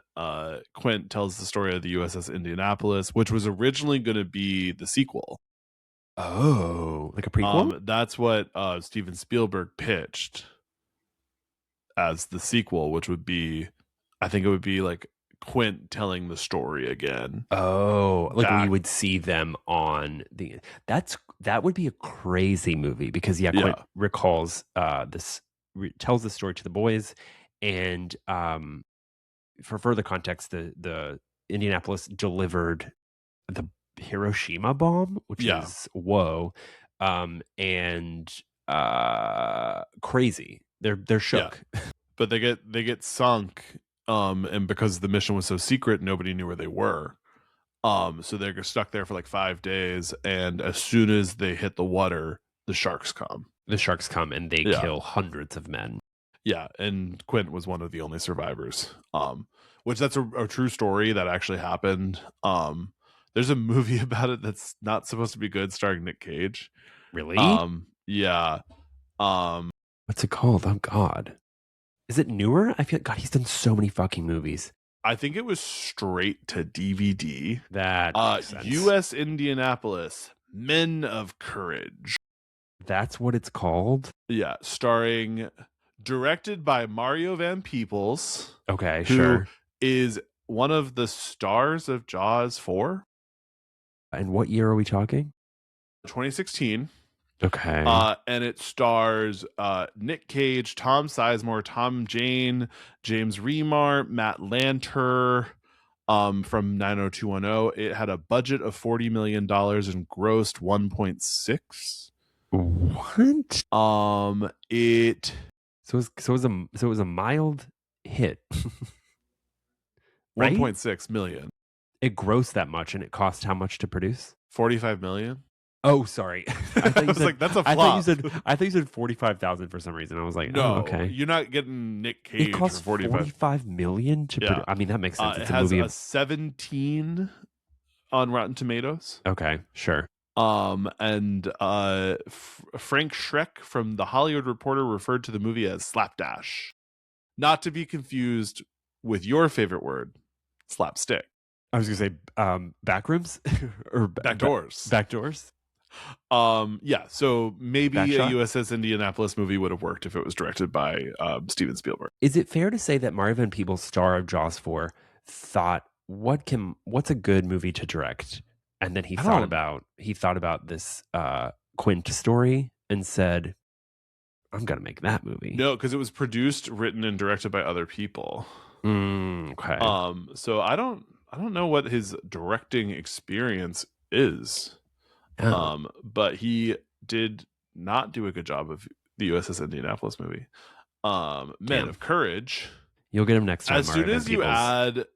Quint tells the story of the USS Indianapolis, which was originally going to be the sequel. Oh, like a prequel? That's what Steven Spielberg pitched as the sequel, which would be, I think it would be like Quint telling the story again. Oh, like we would see them on the. That would be a crazy movie because Quint recalls tells the story to the boys, and for further context, the Indianapolis delivered the Hiroshima bomb, which is and crazy. They're shook. Yeah. But they get sunk, and because the mission was so secret, nobody knew where they were. So they're stuck there for like 5 days, and as soon as they hit the water, the sharks come. The sharks come and they kill hundreds of men. Yeah, and Quint was one of the only survivors. Which that's a true story that actually happened. There's a movie about it that's not supposed to be good, starring Nick Cage. Really? Yeah. What's it called? Oh God. Is it newer? I feel like God, he's done so many fucking movies. I think it was straight to DVD. That makes sense. U.S. Indianapolis, Men of Courage. That's what it's called? Yeah, directed by Mario van Peebles. Okay, who is one of the stars of Jaws 4. And what year are we talking? 2016. Okay. And it stars Nick Cage, Tom Sizemore, Tom Jane, James Remar, Matt Lanter from 90210. It had a budget of $40 million and grossed 1.6. What? It was a mild hit. Right? 1.6 million. It grossed that much, and it cost how much to produce? 45 million. Oh, sorry. I was like, that's a flop. I thought you said 45,000 for some reason. I was like, no, okay. You're not getting Nick Cage it cost for 45 million to produce. I mean, that makes sense. It has a 17 on Rotten Tomatoes. Okay, sure. And Frank Schreck from The Hollywood Reporter referred to the movie as slapdash, not to be confused with your favorite word, slapstick. I was gonna say backrooms or backdoors. Backdoors. Yeah. So maybe Backshot? a USS Indianapolis movie would have worked if it was directed by Steven Spielberg. Is it fair to say that Mario van Peebles, star of Jaws 4, thought what's a good movie to direct? And then he thought about this Quint story and said, I'm gonna make that movie. No, because it was produced, written, and directed by other people. Okay. So I don't know what his directing experience is. But he did not do a good job of the USS Indianapolis movie. Men of Courage. You'll get him next time. As soon as you add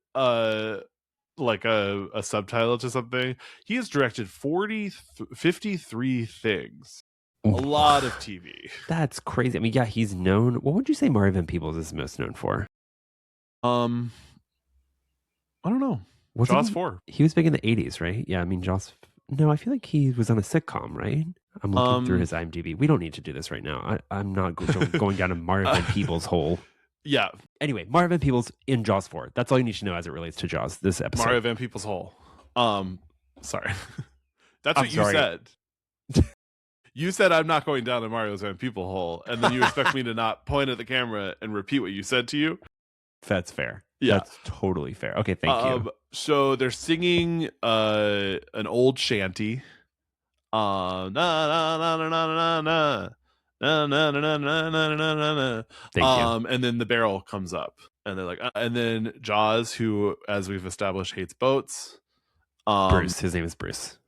like a subtitle to something, he has directed 53 things. A lot of TV. That's crazy. I mean, yeah, he's known. What would you say Mario van Peebles is most known for? I don't know. Jaws 4. He was big in the 80s, right? Yeah, I mean, Jaws. No, I feel like he was on a sitcom, right? I'm looking through his IMDb. We don't need to do this right now. I'm not going down a Mario van Peebles hole. Yeah. Anyway, Mario van Peebles in Jaws 4. That's all you need to know as it relates to Jaws this episode. Mario van Peebles hole. Sorry. That's I'm what you sorry. said. You said I'm not going down a Mario van Peebles hole, and then you expect me to not point at the camera and repeat what you said to you? That's fair. Yeah. That's totally fair. Okay, thank you. So they're singing an old shanty. Na na na na na na. Na, na, na, na, na, na, na, na. Thank you. And then the barrel comes up, and they're like, and then Jaws, who, as we've established, hates boats. Bruce. His name is Bruce.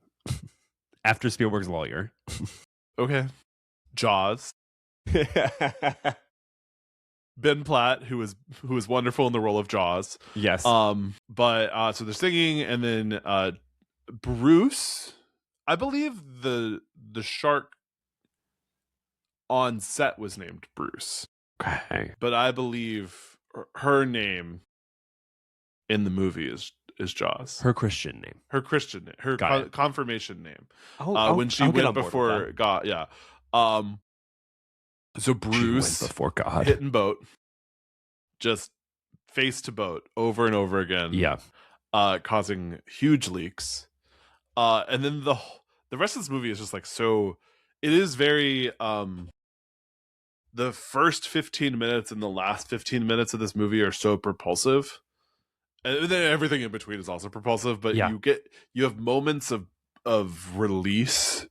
After Spielberg's lawyer. Okay. Jaws. Ben Platt, who is wonderful in the role of Jaws. Yes. But so they're singing, and then Bruce, I believe the shark on set was named Bruce. Okay. But I believe her name in the movie is Jaws. Her Christian name. Her Christian name. Her confirmation name. When she went before God. Yeah. So Bruce went before God. hitting boat, just face to boat over and over again. Yeah. Causing huge leaks. And then the rest of this movie is just like so. It is very the first 15 minutes and the last 15 minutes of this movie are so propulsive, and then everything in between is also propulsive, but you have moments of release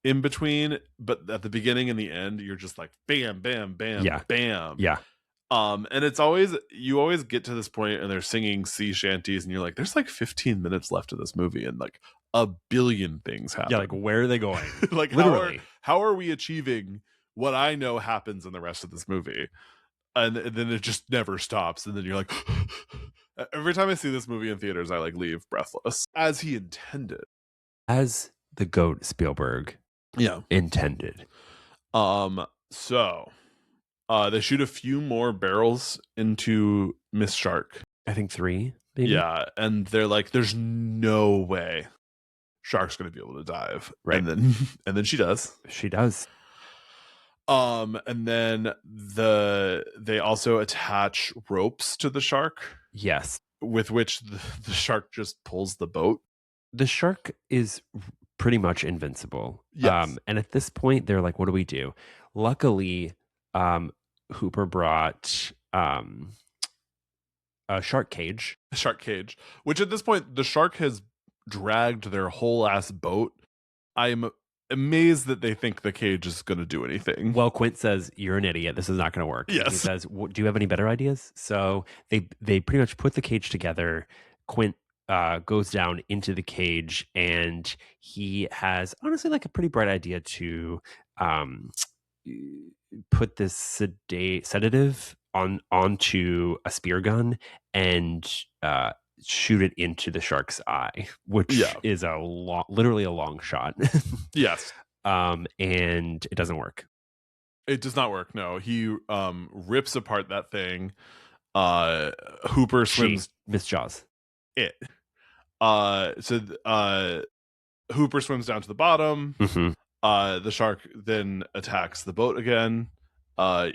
in between, but at the beginning and the end you're just like bam bam bam bam. And it's always, you always get to this point and they're singing sea shanties and you're like, there's like 15 minutes left of this movie and like a billion things happen. Yeah, like where are they going? Like literally, how are we achieving what I know happens in the rest of this movie? And then it just never stops. And then you're like, every time I see this movie in theaters, I like leave breathless, as he intended. As the GOAT Spielberg intended. So they shoot a few more barrels into Miss Shark. I think 3, maybe? Yeah, and they're like, there's no way Shark's going to be able to dive. Right. And then she does. She does. And then they also attach ropes to the shark. Yes. With which the shark just pulls the boat. The shark is pretty much invincible. Yes. And at this point, they're like, what do we do? Luckily, Hooper brought a shark cage. A shark cage. Which at this point, the shark has dragged their whole ass boat. I'm amazed that they think the cage is going to do anything. Well, Quint says, you're an idiot. This is not going to work. Yes. He says, do you have any better ideas? So they pretty much put the cage together. Quint goes down into the cage, and he has honestly like a pretty bright idea to put this sedative onto a spear gun and shoot it into the shark's eye, which is literally a long shot. Yes. And it doesn't work. It does not work. No, he rips apart that thing. Hooper swims. Miss Jaws. Hooper swims down to the bottom. Mm-hmm. The shark then attacks the boat again.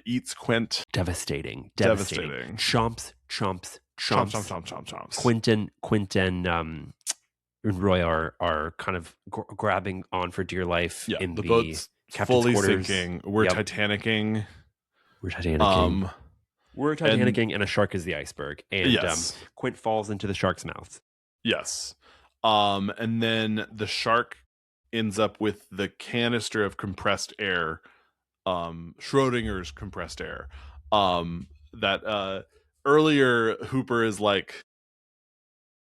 Eats Quint. Devastating. Chomps. Quentin and Roy are kind of grabbing on for dear life. Yeah, in the boat's captain's fully quarters. Sinking. We're Titanicking. We're Titanicking, and a shark is the iceberg. And Quint falls into the shark's mouth. Yes. And then the shark ends up with the canister of compressed air, Schrodinger's compressed air. That earlier Hooper is like,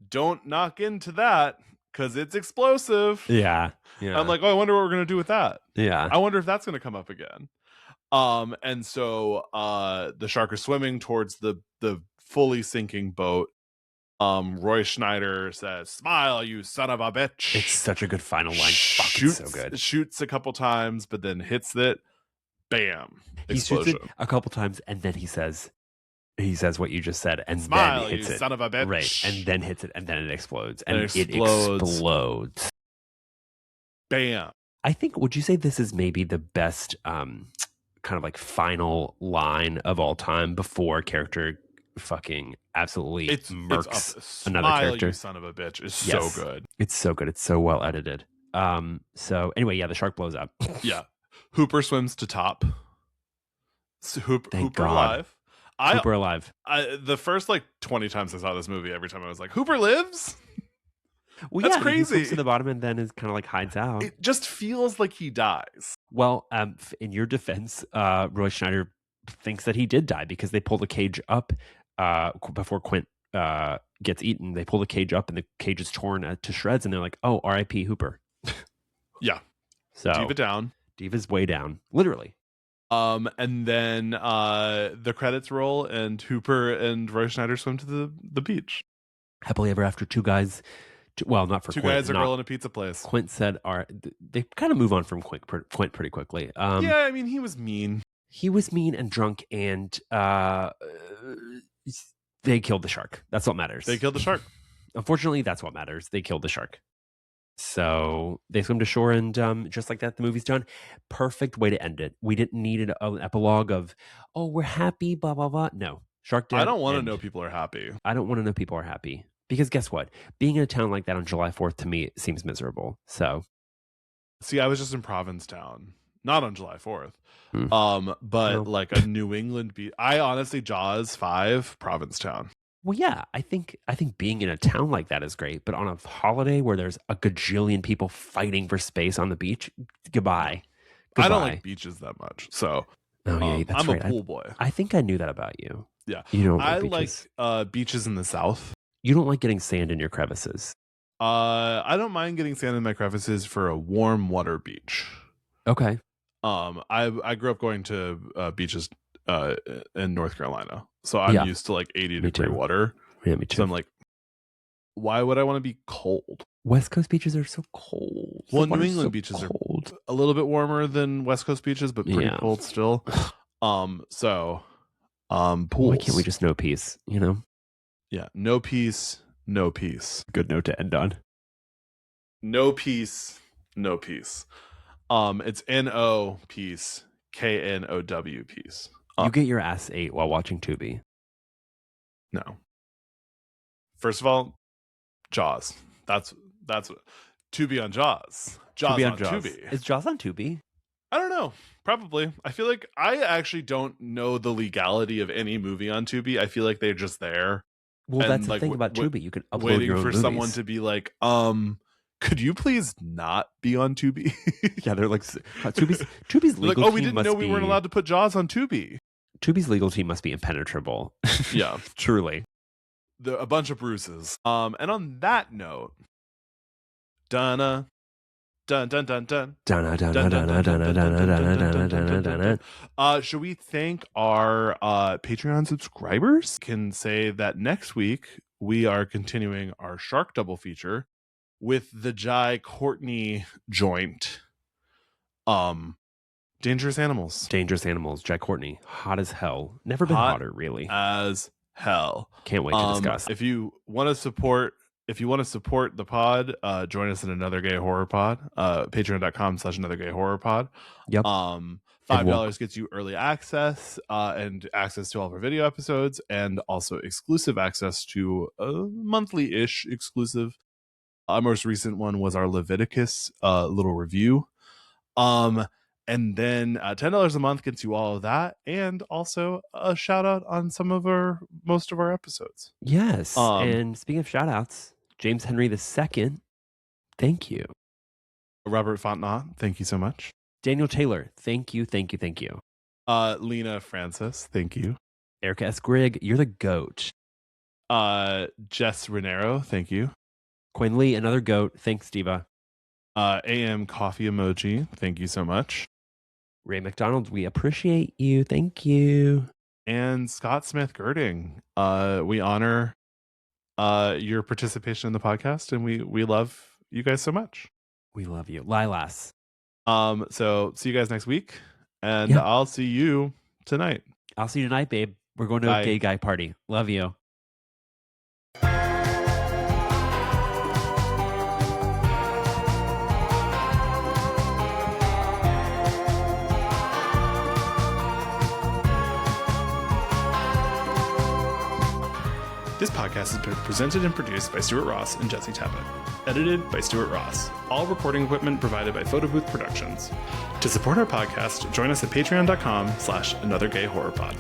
don't knock into that because it's explosive. Yeah. I'm like, oh, I wonder what we're gonna do with that. Yeah. I wonder if that's gonna come up again. And so the shark is swimming towards the fully sinking boat. Roy Schneider says, "Smile, you son of a bitch." It's such a good final line. Fucking so good. Shoots a couple times, but then hits it. Bam! He shoots it a couple times, and then he says what you just said, and "Smile, then hits you it. Son of a bitch!" Right, and then hits it, and then it explodes, and it explodes. Bam! I think. Would you say this is maybe the best kind of like final line of all time before a character fucking absolutely murks another character. You son of a bitch is so good. It's so good. It's so well edited. So anyway, yeah, the shark blows up. Yeah. Hooper swims to top. Hooper God. alive. Hooper alive. The first like 20 times I saw this movie, every time I was like, Hooper lives? Well, that's yeah, crazy. He swims to the bottom and then is kind of like hides out. It just feels like he dies. Well, in your defense, Roy Schneider thinks that he did die because they pull the cage up before Quint gets eaten. They pull the cage up and the cage is torn to shreds, and they're like, "Oh, R.I.P. Hooper." Yeah. So Diva down. Diva's way down, literally. And then the credits roll, and Hooper and Roy Schneider swim to the beach. Happily ever after. Two guys. Well, not for two Quint, guys, a girl, in a pizza place. Quint said, they kind of move on from Quint pretty quickly. Yeah, I mean, he was mean. He was mean and drunk, and they killed the shark. That's what matters. They killed the shark. Unfortunately, that's what matters. They killed the shark. So they swim to shore, and just like that, the movie's done. Perfect way to end it. We didn't need an epilogue of, oh, we're happy, blah, blah, blah. No. Shark dead. I don't want to know people are happy. I don't want to know people are happy. Because guess what? Being in a town like that on July 4th, to me, seems miserable. So. See, I was just in Provincetown. Not on July 4th. But No. like a New England beach. I honestly, Jaws 5, Provincetown. Well, yeah, I think being in a town like that is great, but on a holiday where there's a gajillion people fighting for space on the beach, goodbye. I don't like beaches that much, so that's I'm right. a pool boy. I think I knew that about you. Yeah, you don't. I beaches. like beaches in the South. You don't like getting sand in your crevices. I don't mind getting sand in my crevices for a warm water beach. Okay. I grew up going to beaches in North Carolina, so I'm used to like 80-degree water. Yeah, me too. So I'm like, why would I want to be cold? West Coast beaches are so cold. Well, New England beaches cold. Are a little bit warmer than West Coast beaches, but pretty cold still. Pools. Why can't we just no peace? You know? Yeah, no peace, no peace. Good note to end on. No peace, no peace. It's N-O peace, K-N-O-W peace. You get your ass ate while watching Tubi. No. First of all, Jaws. That's Tubi on Jaws. Jaws on Tubi. Is Jaws on Tubi? I don't know. Probably. I feel like I actually don't know the legality of any movie on Tubi. I feel like they're just there. Well, that's the thing about Tubi. You can upload waiting your own for movies. someone to be like, could you please not be on Tubi? Yeah, they're like, Tubi's legal like, we team didn't know we weren't allowed to put Jaws on Tubi. Tubi's legal team must be impenetrable. Yeah. Truly. A bunch of bruises. And on that note, Donna. Dun dun dun dun. Should we thank our Patreon subscribers? Can say that next week we are continuing our shark double feature with the Jai Courtney joint. Dangerous Animals. Jai Courtney. Hot as hell. Never been hotter, really. As hell. Can't wait to discuss. If you want to support the pod, join us in Another Gay Horror Pod. Patreon.com/Another Gay Horror Pod. Yep. $5 gets you early access and access to all of our video episodes, and also exclusive access to a monthly-ish exclusive. Our most recent one was our Leviticus little review. And then $10 a month gets you all of that, and also a shout out on most of our episodes. Yes. And speaking of shout outs, James Henry II, thank you. Robert Fontenot, thank you so much. Daniel Taylor, thank you. Lena Francis, thank you. Erica S. Grigg, you're the goat. Jess Renero, thank you. Quinn Lee, another goat. Thanks, Diva. AM Coffee Emoji, thank you so much. Ray McDonald, we appreciate you. Thank you. And Scott Smith Girding, we honor your participation in the podcast, and we love you guys so much. We love you. Lilas. So see you guys next week, and I'll see you tonight. I'll see you tonight, babe. We're going to a gay guy party. Love you. This podcast has been presented and produced by Stuart Ross and Jesse Tappett. Edited by Stuart Ross. All recording equipment provided by Photo Booth Productions. To support our podcast, join us at patreon.com/anothergayhorrorpod.